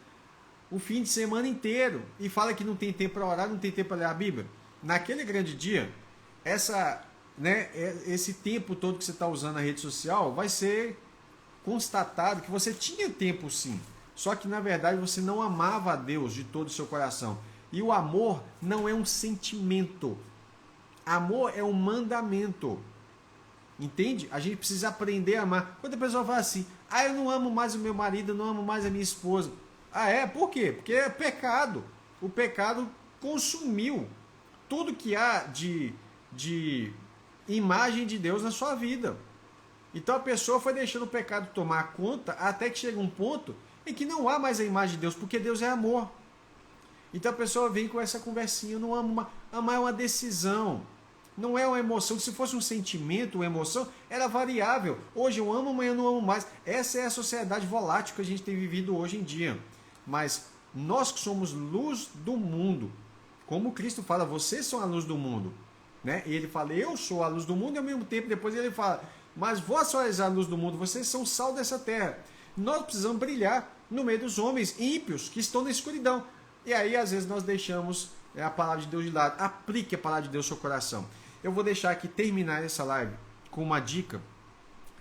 o fim de semana inteiro. E fala que não tem tempo para orar, não tem tempo para ler a Bíblia. Naquele grande dia, esse tempo todo que você está usando a rede social, vai ser constatado que você tinha tempo sim. Só que na verdade você não amava a Deus de todo o seu coração. E o amor não é um sentimento. Amor é um mandamento. Entende? A gente precisa aprender a amar. Quando a pessoa fala assim, eu não amo mais o meu marido, eu não amo mais a minha esposa. Por quê? Porque é pecado. O pecado consumiu tudo que há de imagem de Deus na sua vida. Então a pessoa foi deixando o pecado tomar conta até que chega um ponto em que não há mais a imagem de Deus, porque Deus é amor. Então a pessoa vem com essa conversinha, eu não amo mais. Amar é uma decisão, não é uma emoção. Se fosse um sentimento, uma emoção, era variável. Hoje eu amo, amanhã eu não amo mais. Essa é a sociedade volátil que a gente tem vivido hoje em dia. Mas nós que somos luz do mundo, como Cristo fala, vocês são a luz do mundo. Né? E ele fala, eu sou a luz do mundo, e ao mesmo tempo depois ele fala, mas vós sois a luz do mundo, vocês são o sal dessa terra. Nós precisamos brilhar no meio dos homens ímpios que estão na escuridão. E aí às vezes nós deixamos a palavra de Deus de lado. Aplique a palavra de Deus no seu coração. Eu vou deixar aqui terminar essa live com uma dica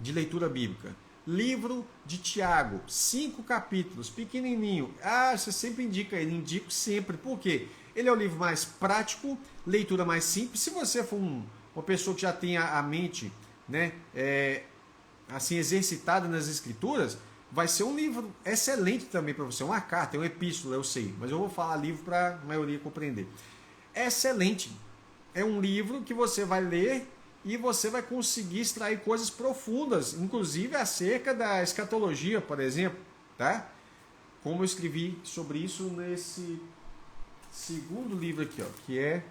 de leitura bíblica. Livro de Tiago, 5 capítulos, pequenininho. Você sempre indica ele, indico sempre. Por quê? Ele é o livro mais prático, leitura mais simples. Se você for uma pessoa que já tem a mente, né, assim, exercitada nas escrituras, vai ser um livro excelente também para você. Uma carta, uma epístola, eu sei. Mas eu vou falar livro para a maioria compreender. Excelente. É um livro que você vai ler e você vai conseguir extrair coisas profundas, inclusive acerca da escatologia, por exemplo, tá? Como eu escrevi sobre isso nesse segundo livro aqui, que é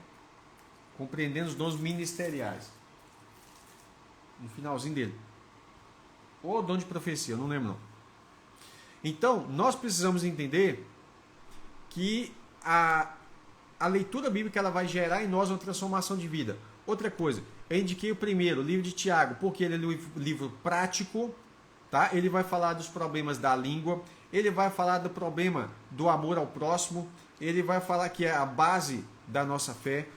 Compreendendo os Dons Ministeriais. No finalzinho dele. Ou Dom de Profecia, eu não lembro não. Então, nós precisamos entender que a leitura bíblica ela vai gerar em nós uma transformação de vida. Outra coisa, eu indiquei o primeiro, o livro de Tiago, porque ele é um livro prático, tá? Ele vai falar dos problemas da língua, ele vai falar do problema do amor ao próximo, ele vai falar que é a base da nossa fé,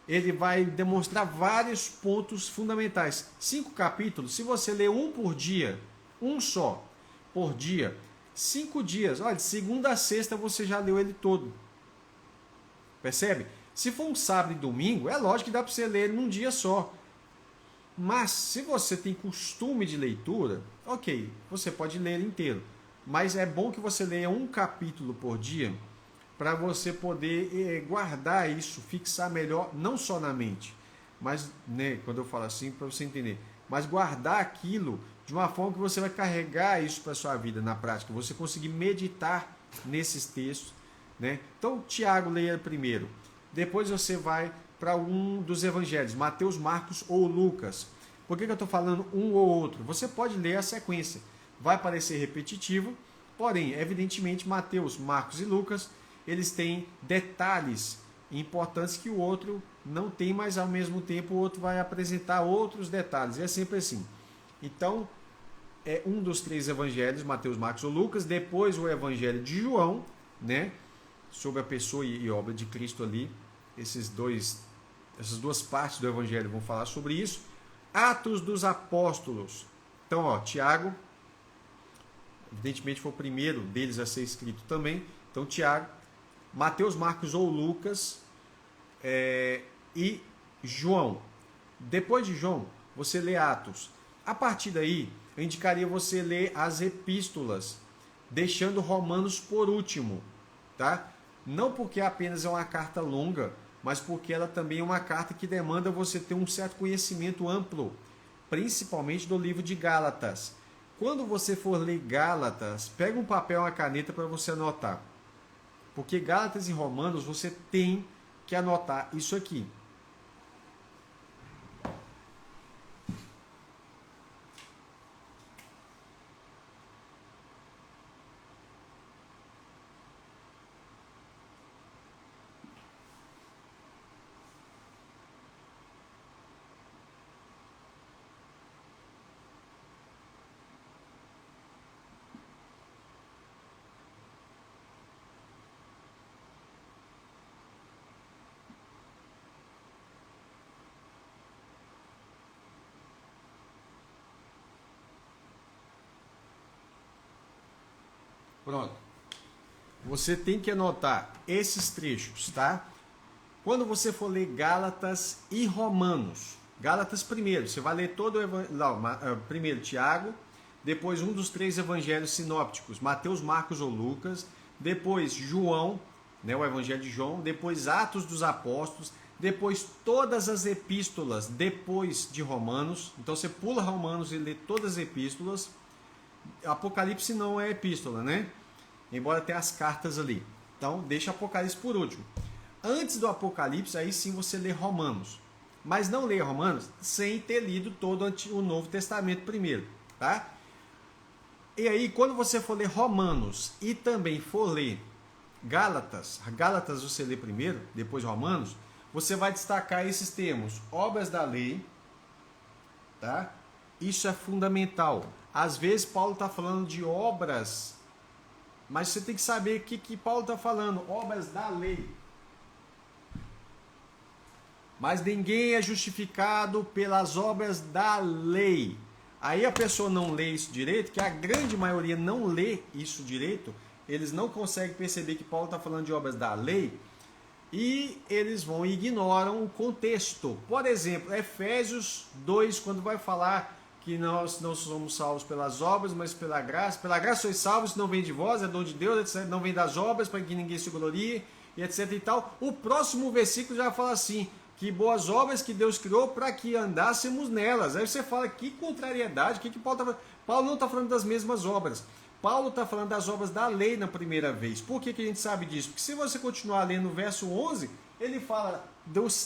ele vai demonstrar vários pontos fundamentais. 5 capítulos, se você ler um por dia, um só por dia, 5 dias, olha, de segunda a sexta você já leu ele todo. Percebe? Se for um sábado e domingo, é lógico que dá para você ler ele num dia só. Mas se você tem costume de leitura, ok, você pode ler ele inteiro. Mas é bom que você leia um capítulo por dia para você poder guardar isso, fixar melhor, não só na mente, mas, né, quando eu falo assim, para você entender, mas guardar aquilo de uma forma que você vai carregar isso para a sua vida na prática, você conseguir meditar nesses textos, né? Então, Tiago leia primeiro, depois você vai para um dos evangelhos, Mateus, Marcos ou Lucas. Por que eu estou falando um ou outro? Você pode ler a sequência, vai parecer repetitivo, porém, evidentemente, Mateus, Marcos e Lucas, eles têm detalhes importantes que o outro não tem, mas ao mesmo tempo o outro vai apresentar outros detalhes, e é sempre assim. Então, é um dos 3 evangelhos, Mateus, Marcos ou Lucas, depois o evangelho de João, né, sobre a pessoa e obra de Cristo ali, essas duas partes do evangelho vão falar sobre isso. Atos dos Apóstolos. Então, Tiago, evidentemente foi o primeiro deles a ser escrito também. Então, Tiago, Mateus, Marcos ou Lucas e João. Depois de João, você lê Atos. A partir daí, eu indicaria você ler as epístolas, deixando Romanos por último, tá? Não porque apenas é uma carta longa, mas porque ela também é uma carta que demanda você ter um certo conhecimento amplo, principalmente do livro de Gálatas. Quando você for ler Gálatas, pega um papel e uma caneta para você anotar. Porque Gálatas e Romanos você tem que anotar isso aqui. Pronto. Você tem que anotar esses trechos, tá? Quando você for ler Gálatas e Romanos, Gálatas primeiro, você vai ler todo o primeiro Tiago, depois um dos 3 evangelhos sinópticos, Mateus, Marcos ou Lucas, depois João, né, o evangelho de João, depois Atos dos Apóstolos, depois todas as epístolas depois de Romanos. Então você pula Romanos e lê todas as epístolas. Apocalipse não é epístola, né? Embora tenha as cartas ali. Então deixa Apocalipse por último. Antes do Apocalipse, aí sim você lê Romanos. Mas não lê Romanos sem ter lido todo o Novo Testamento primeiro, tá? E aí, quando você for ler Romanos e também for ler Gálatas você lê primeiro, depois Romanos, você vai destacar esses termos, obras da lei, tá? Isso é fundamental. Às vezes Paulo está falando de obras, mas você tem que saber o que Paulo está falando, obras da lei. Mas ninguém é justificado pelas obras da lei. Aí a pessoa não lê isso direito, que a grande maioria não lê isso direito, eles não conseguem perceber que Paulo está falando de obras da lei e eles vão e ignoram o contexto. Por exemplo, Efésios 2, quando vai falar que nós não somos salvos pelas obras, mas pela graça. Pela graça sois salvos, não vem de vós, é dom de Deus, etc. Não vem das obras, para que ninguém se glorie, e etc. e tal. O próximo versículo já fala assim, que boas obras que Deus criou para que andássemos nelas. Aí você fala, que contrariedade, que Paulo está falando? Paulo não está falando das mesmas obras. Paulo está falando das obras da lei na primeira vez. Por que a gente sabe disso? Porque se você continuar lendo o verso 11, ele fala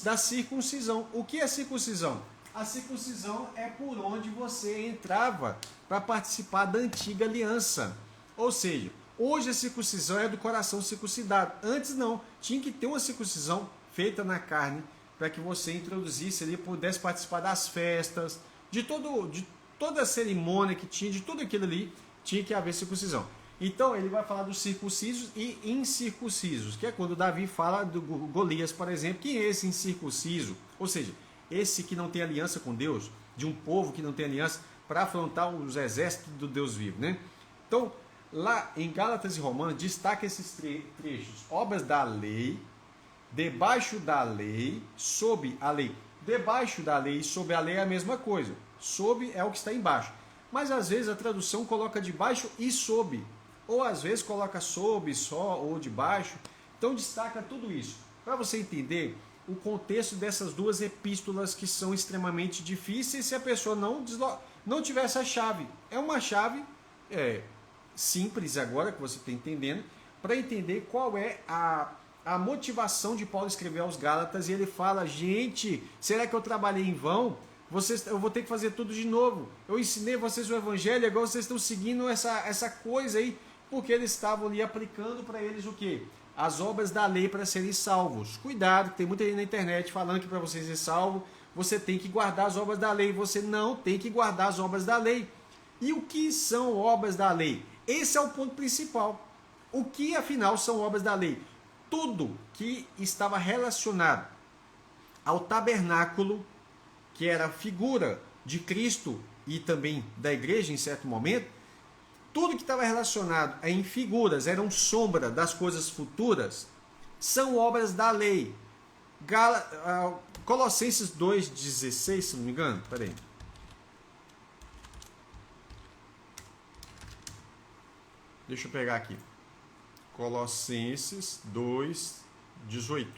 da circuncisão. O que é circuncisão? A circuncisão é por onde você entrava para participar da antiga aliança. Ou seja, hoje a circuncisão é do coração circuncidado. Antes não, tinha que ter uma circuncisão feita na carne para que você introduzisse ali, pudesse participar das festas, de toda a cerimônia que tinha, de tudo aquilo ali, tinha que haver circuncisão. Então ele vai falar dos circuncisos e incircuncisos, que é quando Davi fala do Golias, por exemplo, que é esse incircunciso, ou seja, esse que não tem aliança com Deus, de um povo que não tem aliança, para afrontar os exércitos do Deus vivo, né? Então, lá em Gálatas e Romanos, destaca esses trechos, obras da lei, debaixo da lei, sob a lei. Debaixo da lei e sob a lei é a mesma coisa. Sob é o que está embaixo. Mas às vezes a tradução coloca debaixo e sob. Ou às vezes coloca sob, só ou debaixo. Então destaca tudo isso. Para você entender o contexto dessas duas epístolas que são extremamente difíceis se a pessoa não tiver essa chave. É uma chave simples agora que você está entendendo, para entender qual é a motivação de Paulo escrever aos Gálatas. E ele fala, gente, será que eu trabalhei em vão? Eu vou ter que fazer tudo de novo. Eu ensinei vocês o evangelho, agora vocês estão seguindo essa coisa aí, porque eles estavam ali aplicando para eles o quê? As obras da lei para serem salvos. Cuidado, tem muita gente na internet falando que para você ser salvo, você tem que guardar as obras da lei. Você não tem que guardar as obras da lei. E o que são obras da lei? Esse é o ponto principal. O que, afinal, são obras da lei? Tudo que estava relacionado ao tabernáculo, que era a figura de Cristo e também da igreja em certo momento, tudo que estava relacionado em figuras, eram sombra das coisas futuras, são obras da lei. Colossenses 2,16, se não me engano, peraí. Deixa eu pegar aqui. Colossenses 2,18.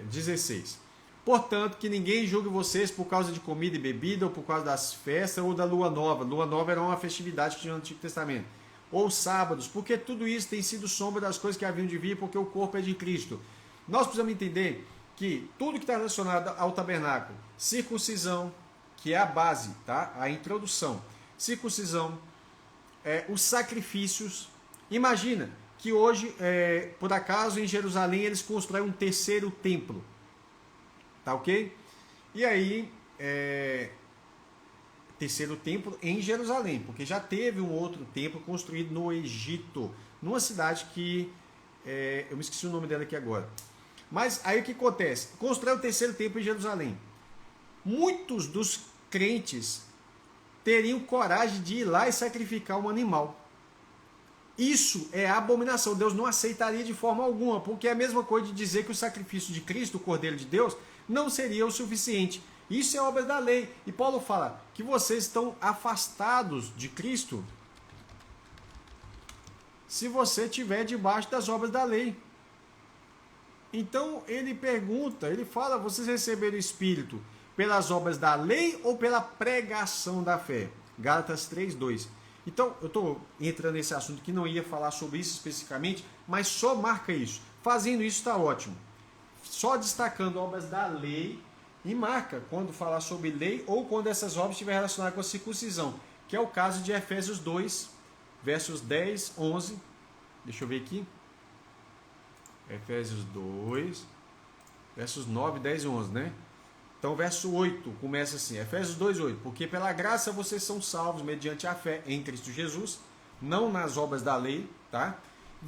16. Portanto, que ninguém julgue vocês por causa de comida e bebida, ou por causa das festas, ou da lua nova. Lua nova era uma festividade que tinha no Antigo Testamento. Ou sábados, porque tudo isso tem sido sombra das coisas que haviam de vir, porque o corpo é de Cristo. Nós precisamos entender que tudo que está relacionado ao tabernáculo, circuncisão, que é a base, tá? A introdução, circuncisão, os sacrifícios. Imagina que hoje, por acaso, em Jerusalém, eles constroem um terceiro templo. Tá ok? E aí, terceiro templo em Jerusalém, porque já teve um outro templo construído no Egito, numa cidade que, eu me esqueci o nome dela aqui agora. Mas aí o que acontece? Constrói o terceiro templo em Jerusalém. Muitos dos crentes teriam coragem de ir lá e sacrificar um animal. Isso é abominação. Deus não aceitaria de forma alguma, porque é a mesma coisa de dizer que o sacrifício de Cristo, o Cordeiro de Deus, não seria o suficiente. Isso é obra da lei. E Paulo fala que vocês estão afastados de Cristo se você estiver debaixo das obras da lei. Então ele pergunta, ele fala, vocês receberam o Espírito pelas obras da lei ou pela pregação da fé? Gálatas 3:2. Então, eu estou entrando nesse assunto que não ia falar sobre isso especificamente, mas só marca isso. Fazendo isso está ótimo. Só destacando obras da lei e marca quando falar sobre lei ou quando essas obras estiverem relacionadas com a circuncisão, que é o caso de Efésios 2, versos 10, 11. Deixa eu ver aqui. Efésios 2, versos 9, 10 e 11, né? Então, verso 8 começa assim, Efésios 2:8. Porque pela graça vocês são salvos mediante a fé em Cristo Jesus, não nas obras da lei, tá?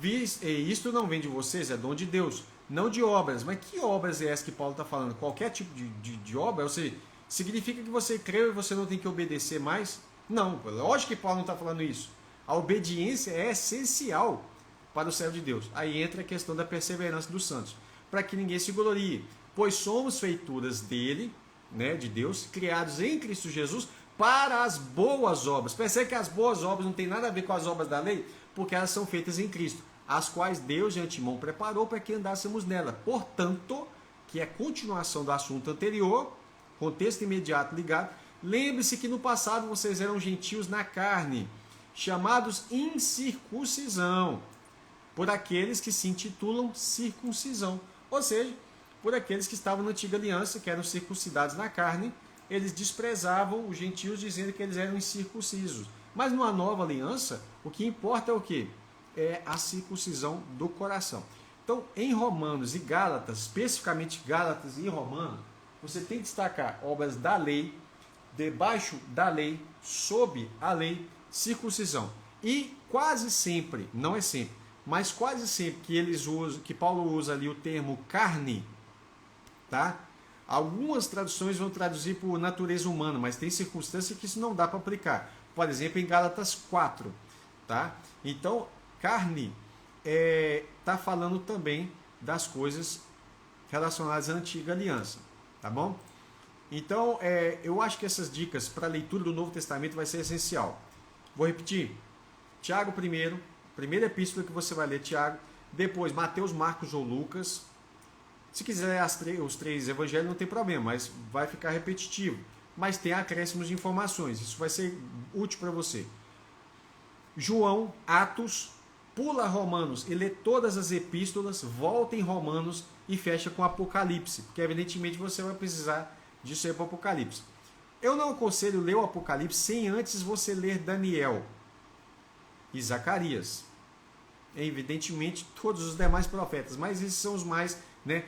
E isto não vem de vocês, é dom de Deus, não de obras. Mas que obras é essa que Paulo está falando? Qualquer tipo de obra? Ou seja, significa que você creu e você não tem que obedecer mais? Não, lógico que Paulo não está falando isso. A obediência é essencial para o servo de Deus. Aí entra a questão da perseverança dos santos, para que ninguém se glorie. Pois somos feituras dele, né, de Deus, criados em Cristo Jesus para as boas obras. Percebe que as boas obras não tem nada a ver com as obras da lei, porque elas são feitas em Cristo, as quais Deus de antemão preparou para que andássemos nela. Portanto, que é continuação do assunto anterior, contexto imediato ligado, lembre-se que no passado vocês eram gentios na carne, chamados incircuncisão, por aqueles que se intitulam circuncisão. Ou seja, por aqueles que estavam na antiga aliança, que eram circuncidados na carne, eles desprezavam os gentios dizendo que eles eram incircuncisos. Mas numa nova aliança, o que importa é o quê? É a circuncisão do coração. Então, em Romanos e Gálatas, especificamente Gálatas e Romanos, você tem que destacar obras da lei, debaixo da lei, sob a lei, circuncisão. E quase sempre, não é sempre, mas quase sempre que Paulo usa ali o termo carne, tá? Algumas traduções vão traduzir por natureza humana, mas tem circunstâncias que isso não dá para aplicar. Por exemplo, em Gálatas 4, tá? Então, carne está falando também das coisas relacionadas à antiga aliança, tá bom? Então, eu acho que essas dicas para a leitura do Novo Testamento vai ser essencial. Vou repetir. Tiago primeiro, primeira epístola que você vai ler, Tiago. Depois, Mateus, Marcos ou Lucas. Se quiser os três evangelhos, não tem problema, mas vai ficar repetitivo. Mas tem acréscimos de informações, isso vai ser útil para você. João, Atos, pula Romanos e lê todas as epístolas, volta em Romanos e fecha com Apocalipse, porque evidentemente você vai precisar disso aí para o Apocalipse. Eu não aconselho ler o Apocalipse sem antes você ler Daniel e Zacarias. Evidentemente todos os demais profetas, mas esses são os mais, né?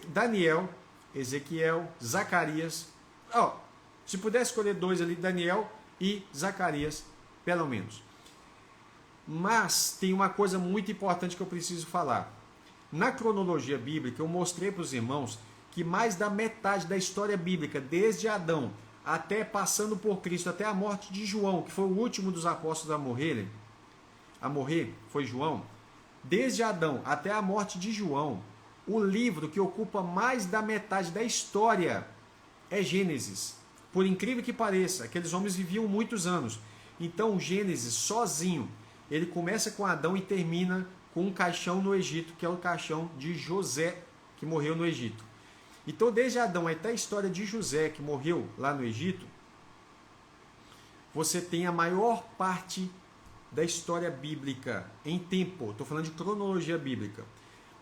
Daniel, Ezequiel, Zacarias. Se puder escolher dois ali, Daniel e Zacarias, pelo menos. Mas tem uma coisa muito importante que eu preciso falar. Na cronologia bíblica, eu mostrei para os irmãos que mais da metade da história bíblica, desde Adão até passando por Cristo, até a morte de João, que foi o último dos apóstolos a morrer, foi João. Desde Adão até a morte de João, o livro que ocupa mais da metade da história é Gênesis. Por incrível que pareça, aqueles homens viviam muitos anos. Então, Gênesis, sozinho, ele começa com Adão e termina com um caixão no Egito, que é o caixão de José, que morreu no Egito. Então, desde Adão até a história de José, que morreu lá no Egito, você tem a maior parte da história bíblica em tempo. Estou falando de cronologia bíblica.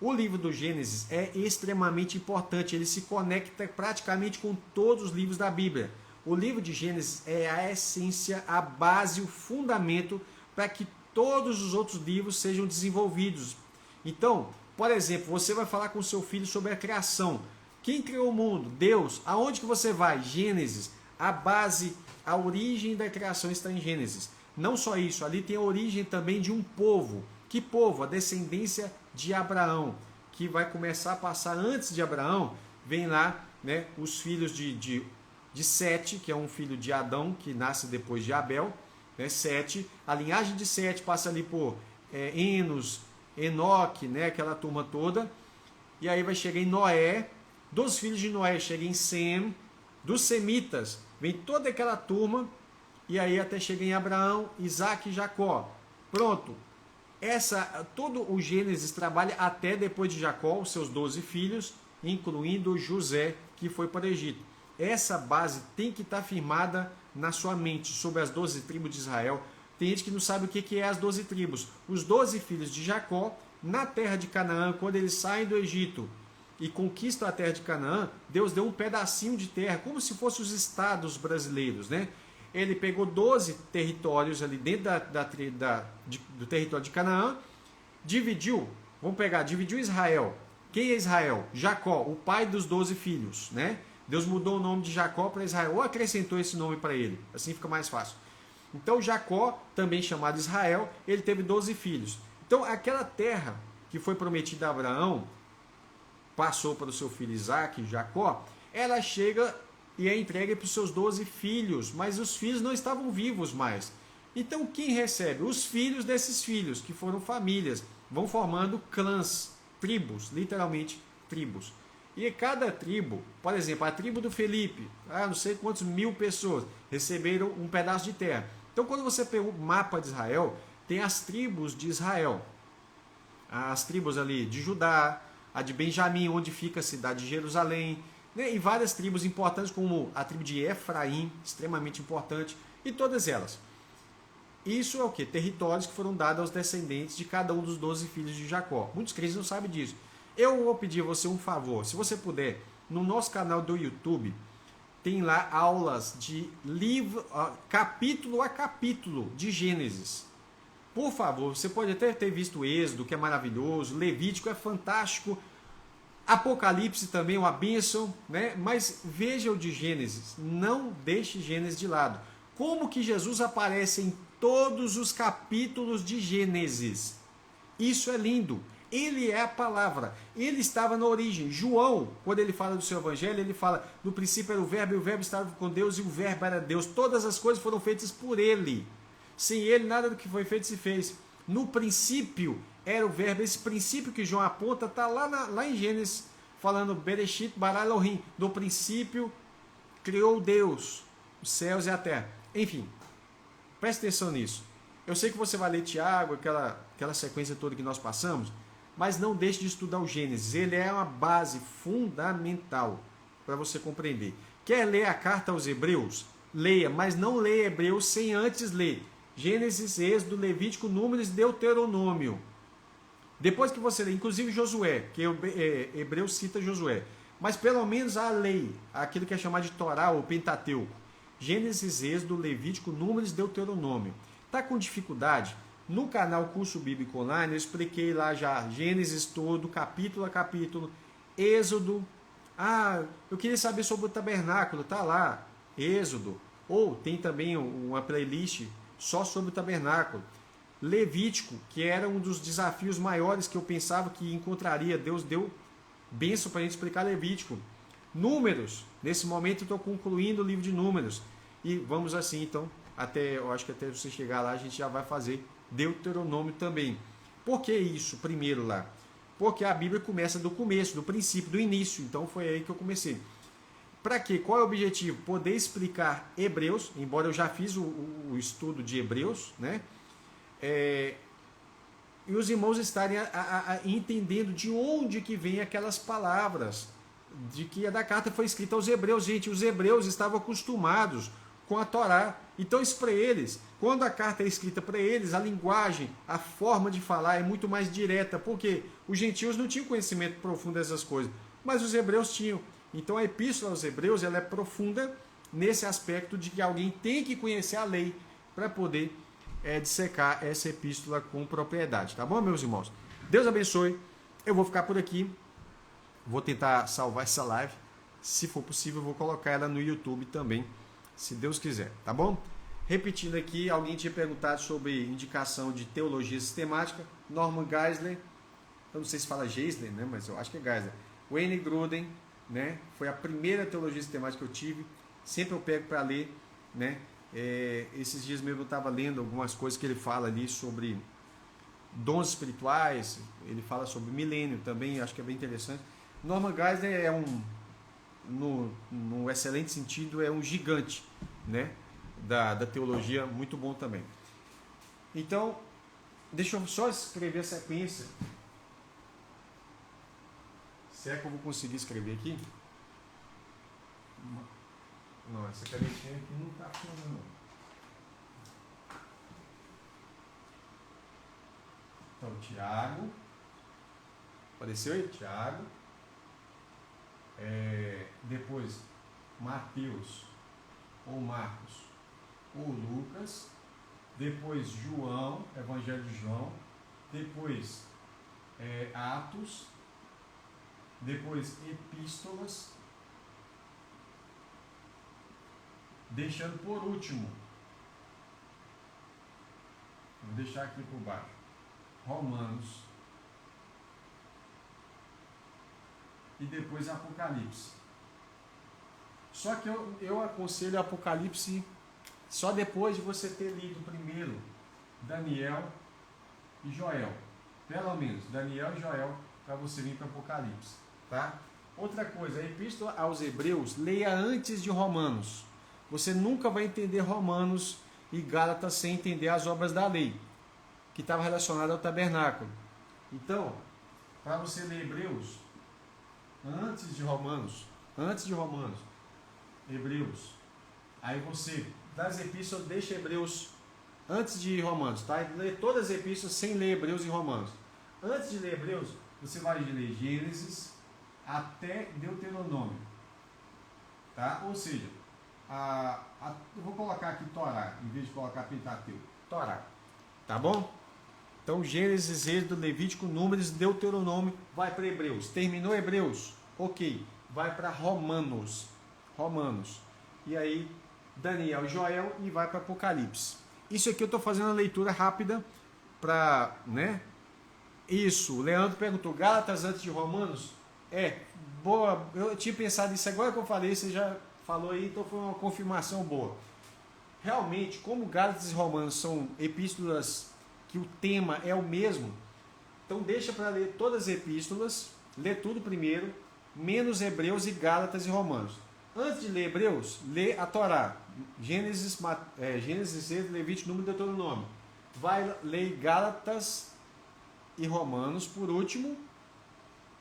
O livro do Gênesis é extremamente importante. Ele se conecta praticamente com todos os livros da Bíblia. O livro de Gênesis é a essência, a base, o fundamento para que todos os outros livros sejam desenvolvidos. Então, por exemplo, você vai falar com seu filho sobre a criação. Quem criou o mundo? Deus. Aonde que você vai? Gênesis. A base, a origem da criação está em Gênesis. Não só isso, ali tem a origem também de um povo. Que povo? A descendência de Abraão, que vai começar a passar antes de Abraão, vem lá, né, os filhos de de Sete, que é um filho de Adão, que nasce depois de Abel, né? Sete, a linhagem de Sete passa ali por Enos, Enoque, né? Aquela turma toda, e aí vai chegar em Noé, dos filhos de Noé chega em Sem, dos semitas vem toda aquela turma, e aí até chega em Abraão, Isaac e Jacó. Pronto. Todo o Gênesis trabalha até depois de Jacó, os seus 12 filhos, incluindo José, que foi para o Egito. Essa base tem que estar firmada na sua mente, sobre as 12 tribos de Israel. Tem gente que não sabe o que é as 12 tribos. Os 12 filhos de Jacó, na terra de Canaã, quando eles saem do Egito e conquistam a terra de Canaã, Deus deu um pedacinho de terra, como se fossem os estados brasileiros, né? Ele pegou 12 territórios ali dentro do território de Canaã, dividiu Israel. Quem é Israel? Jacó, o pai dos 12 filhos, né? Deus mudou o nome de Jacó para Israel, ou acrescentou esse nome para ele, assim fica mais fácil. Então Jacó, também chamado Israel, ele teve 12 filhos. Então aquela terra que foi prometida a Abraão, passou para o seu filho Isaac, Jacó, ela chega e é entregue para os seus 12 filhos, mas os filhos não estavam vivos mais. Então quem recebe? Os filhos desses filhos, que foram famílias, vão formando clãs, tribos, literalmente tribos. E cada tribo, por exemplo, a tribo do Felipe, não sei quantos mil pessoas, receberam um pedaço de terra. Então quando você pega o mapa de Israel, tem as tribos de Israel. As tribos ali de Judá, a de Benjamim, onde fica a cidade de Jerusalém, né? E várias tribos importantes, como a tribo de Efraim, extremamente importante, e todas elas. Isso é o que? Territórios que foram dados aos descendentes de cada um dos 12 filhos de Jacó. Muitos crentes não sabem disso. Eu vou pedir a você um favor, se você puder, no nosso canal do YouTube, tem lá aulas de livro, capítulo a capítulo de Gênesis. Por favor, você pode até ter visto Êxodo, que é maravilhoso, Levítico é fantástico, Apocalipse também é uma bênção, né? Mas veja o de Gênesis, não deixe Gênesis de lado. Como que Jesus aparece em todos os capítulos de Gênesis? Isso é lindo. Ele é a palavra, ele estava na origem. João, quando ele fala do seu evangelho, ele fala, no princípio era o verbo, e o verbo estava com Deus, e o verbo era Deus. Todas as coisas foram feitas por ele. Sem ele, nada do que foi feito se fez. No princípio era o verbo. Esse princípio que João aponta está lá em Gênesis, falando Bereshit bara Elohim. No princípio criou Deus os céus e a terra. Enfim, preste atenção nisso. Eu sei que você vai ler Tiago, aquela sequência toda que nós passamos, mas não deixe de estudar o Gênesis. Ele é uma base fundamental para você compreender. Quer ler a carta aos Hebreus? Leia, mas não leia Hebreus sem antes ler Gênesis, Êxodo, Levítico, Números e Deuteronômio. Depois que você lê, inclusive Josué, que Hebreus cita Josué, mas pelo menos a lei, aquilo que é chamado de Torá ou Pentateuco, Gênesis, Êxodo, Levítico, Números e Deuteronômio. Está com dificuldade? No canal Curso Bíblico Online eu expliquei lá já Gênesis todo, capítulo a capítulo, Êxodo. Eu queria saber sobre o tabernáculo, tá lá, Êxodo. Ou tem também uma playlist só sobre o tabernáculo. Levítico, que era um dos desafios maiores que eu pensava que encontraria. Deus deu bênção para a gente explicar Levítico. Números, nesse momento eu estou concluindo o livro de Números. E vamos assim, então, eu acho que até você chegar lá a gente já vai fazer Deuteronômio também. Por que isso primeiro lá? Porque a Bíblia começa do começo, do princípio, do início. Então foi aí que eu comecei. Para quê? Qual é o objetivo? Poder explicar Hebreus, embora eu já fiz o estudo de Hebreus, né? E os irmãos estarem entendendo de onde que vem aquelas palavras, de que a da carta foi escrita aos Hebreus. Gente, os Hebreus estavam acostumados com a Torá. Então isso para eles, quando a carta é escrita para eles, a linguagem, a forma de falar é muito mais direta, porque os gentios não tinham conhecimento profundo dessas coisas, mas os hebreus tinham. Então a epístola aos Hebreus ela é profunda nesse aspecto de que alguém tem que conhecer a lei para poder dissecar essa epístola com propriedade. Tá bom, meus irmãos? Deus abençoe. Eu vou ficar por aqui. Vou tentar salvar essa live. Se for possível, eu vou colocar ela no YouTube também, se Deus quiser. Tá bom? Repetindo aqui, alguém tinha perguntado sobre indicação de teologia sistemática. Norman Geisler. Eu não sei se fala Geisler, né? Mas eu acho que é Geisler. Wayne Gruden, né? Foi a primeira teologia sistemática que eu tive. sempre eu pego para ler, né? Esses dias mesmo eu estava lendo algumas coisas que ele fala ali sobre dons espirituais, ele fala sobre milênio também, acho que é bem interessante. Norman Geisler é no excelente sentido, é um gigante, né? da teologia, muito bom também. Então, deixa eu só escrever a sequência. Será que eu vou conseguir escrever aqui? Não, essa canetinha aqui não está funcionando. Então, Tiago. Apareceu aí? Tiago. Depois, Mateus ou Marcos ou Lucas. Depois, João, Evangelho de João. Depois, Atos. Depois, Epístolas. Deixando por último, vou deixar aqui por baixo, Romanos. E depois Apocalipse. Só que eu aconselho Apocalipse só depois de você ter lido primeiro Daniel e Joel. Pelo menos Daniel e Joel, para você vir para Apocalipse. Tá? Outra coisa, a Epístola aos Hebreus, leia antes de Romanos. Você nunca vai entender Romanos e Gálatas sem entender as obras da lei, que estava relacionada ao tabernáculo. Então, para você ler Hebreus, antes de Romanos, Hebreus, aí você, das epístolas, deixa Hebreus antes de Romanos, tá? Lê todas as epístolas sem ler Hebreus e Romanos. Antes de ler Hebreus, você vai ler Gênesis até Deuteronômio, tá? Ou seja, eu vou colocar aqui Torá, em vez de colocar Pentateuco, Torá, tá bom? Então, Gênesis, Êxodo, Levítico, Números, Deuteronômio, vai para Hebreus. Terminou Hebreus? Ok. Vai para Romanos. E aí, Daniel, Joel e vai para Apocalipse. Isso aqui eu estou fazendo a leitura rápida para, né? Isso, o Leandro perguntou, Gálatas antes de Romanos? Boa, eu tinha pensado nisso agora que eu falei, você já falou aí, então foi uma confirmação boa. Realmente, como Gálatas e Romanos são epístolas que o tema é o mesmo, então deixa para ler todas as epístolas, lê tudo primeiro, menos Hebreus e Gálatas e Romanos. Antes de ler Hebreus, lê a Torá, Gênesis, Levítico, Número e Deuteronômio. Vai ler Gálatas e Romanos por último,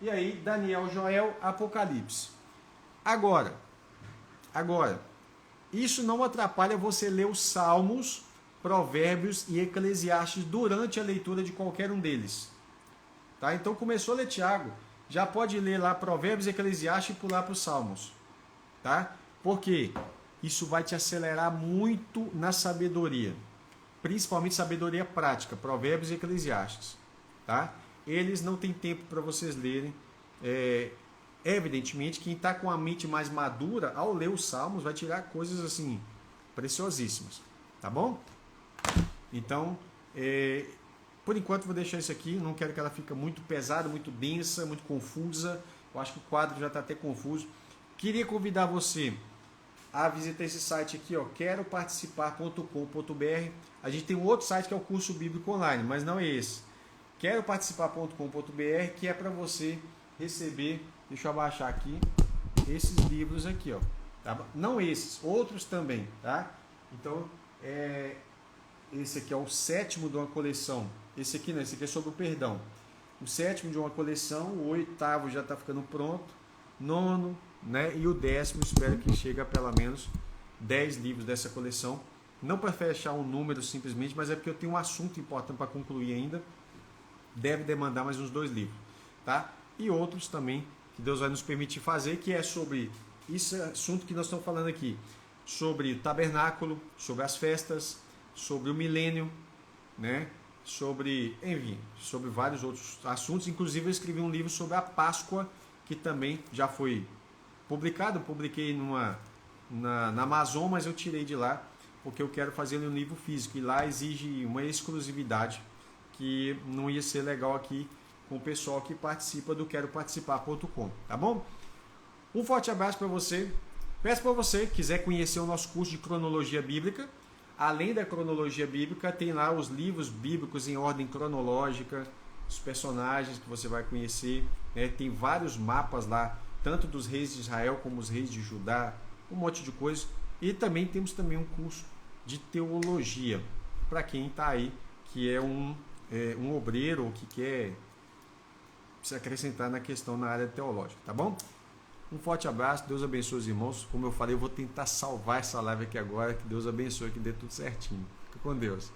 e aí Daniel, Joel, Apocalipse. Agora, isso não atrapalha você ler os Salmos, Provérbios e Eclesiastes durante a leitura de qualquer um deles. Tá? Então começou a ler Tiago, já pode ler lá Provérbios e Eclesiastes e pular para os Salmos. Tá? Porque isso vai te acelerar muito na sabedoria, principalmente sabedoria prática, Provérbios e Eclesiastes. Tá? Eles não têm tempo para vocês lerem. Evidentemente, quem está com a mente mais madura, ao ler os Salmos, vai tirar coisas assim preciosíssimas. Tá bom? Então, por enquanto vou deixar isso aqui, não quero que ela fique muito pesada, muito densa, muito confusa. Eu acho que o quadro já está até confuso. Queria convidar você a visitar esse site aqui, ó, queroparticipar.com.br. A gente tem um outro site que é o curso bíblico online, mas não é esse. Queroparticipar.com.br, que é para você receber, deixa eu abaixar aqui, esses livros aqui, ó. Tá? Não esses, outros também, tá? Então, esse aqui é o 7º de uma coleção. Esse aqui não, esse aqui é sobre o perdão. O 7º de uma coleção, o 8º já está ficando pronto, 9º, né? E o 10º, espero que chegue a pelo menos 10 livros dessa coleção. Não para fechar um número simplesmente, mas é porque eu tenho um assunto importante para concluir ainda. Deve demandar mais uns 2 livros, tá? E outros também que Deus vai nos permitir fazer, que é sobre esse assunto que nós estamos falando aqui, sobre o tabernáculo, sobre as festas, sobre o milênio, né? Sobre vários outros assuntos. Inclusive eu escrevi um livro sobre a Páscoa, que também já foi publicado. Eu publiquei na Amazon, mas eu tirei de lá, porque eu quero fazer um livro físico, e lá exige uma exclusividade que não ia ser legal aqui com o pessoal que participa do queroparticipar.com, tá bom? Um forte abraço para você, Peço para você, quiser conhecer o nosso curso de cronologia bíblica, além da cronologia bíblica, tem lá os livros bíblicos em ordem cronológica, os personagens que você vai conhecer, né? Tem vários mapas lá, tanto dos reis de Israel como os reis de Judá, um monte de coisa. E também temos também um curso de teologia, para quem está aí, que é um obreiro ou que quer se acrescentar na questão na área teológica, tá bom? Um forte abraço, Deus abençoe os irmãos. Como eu falei, eu vou tentar salvar essa live aqui agora, que Deus abençoe, que dê tudo certinho. Fica com Deus.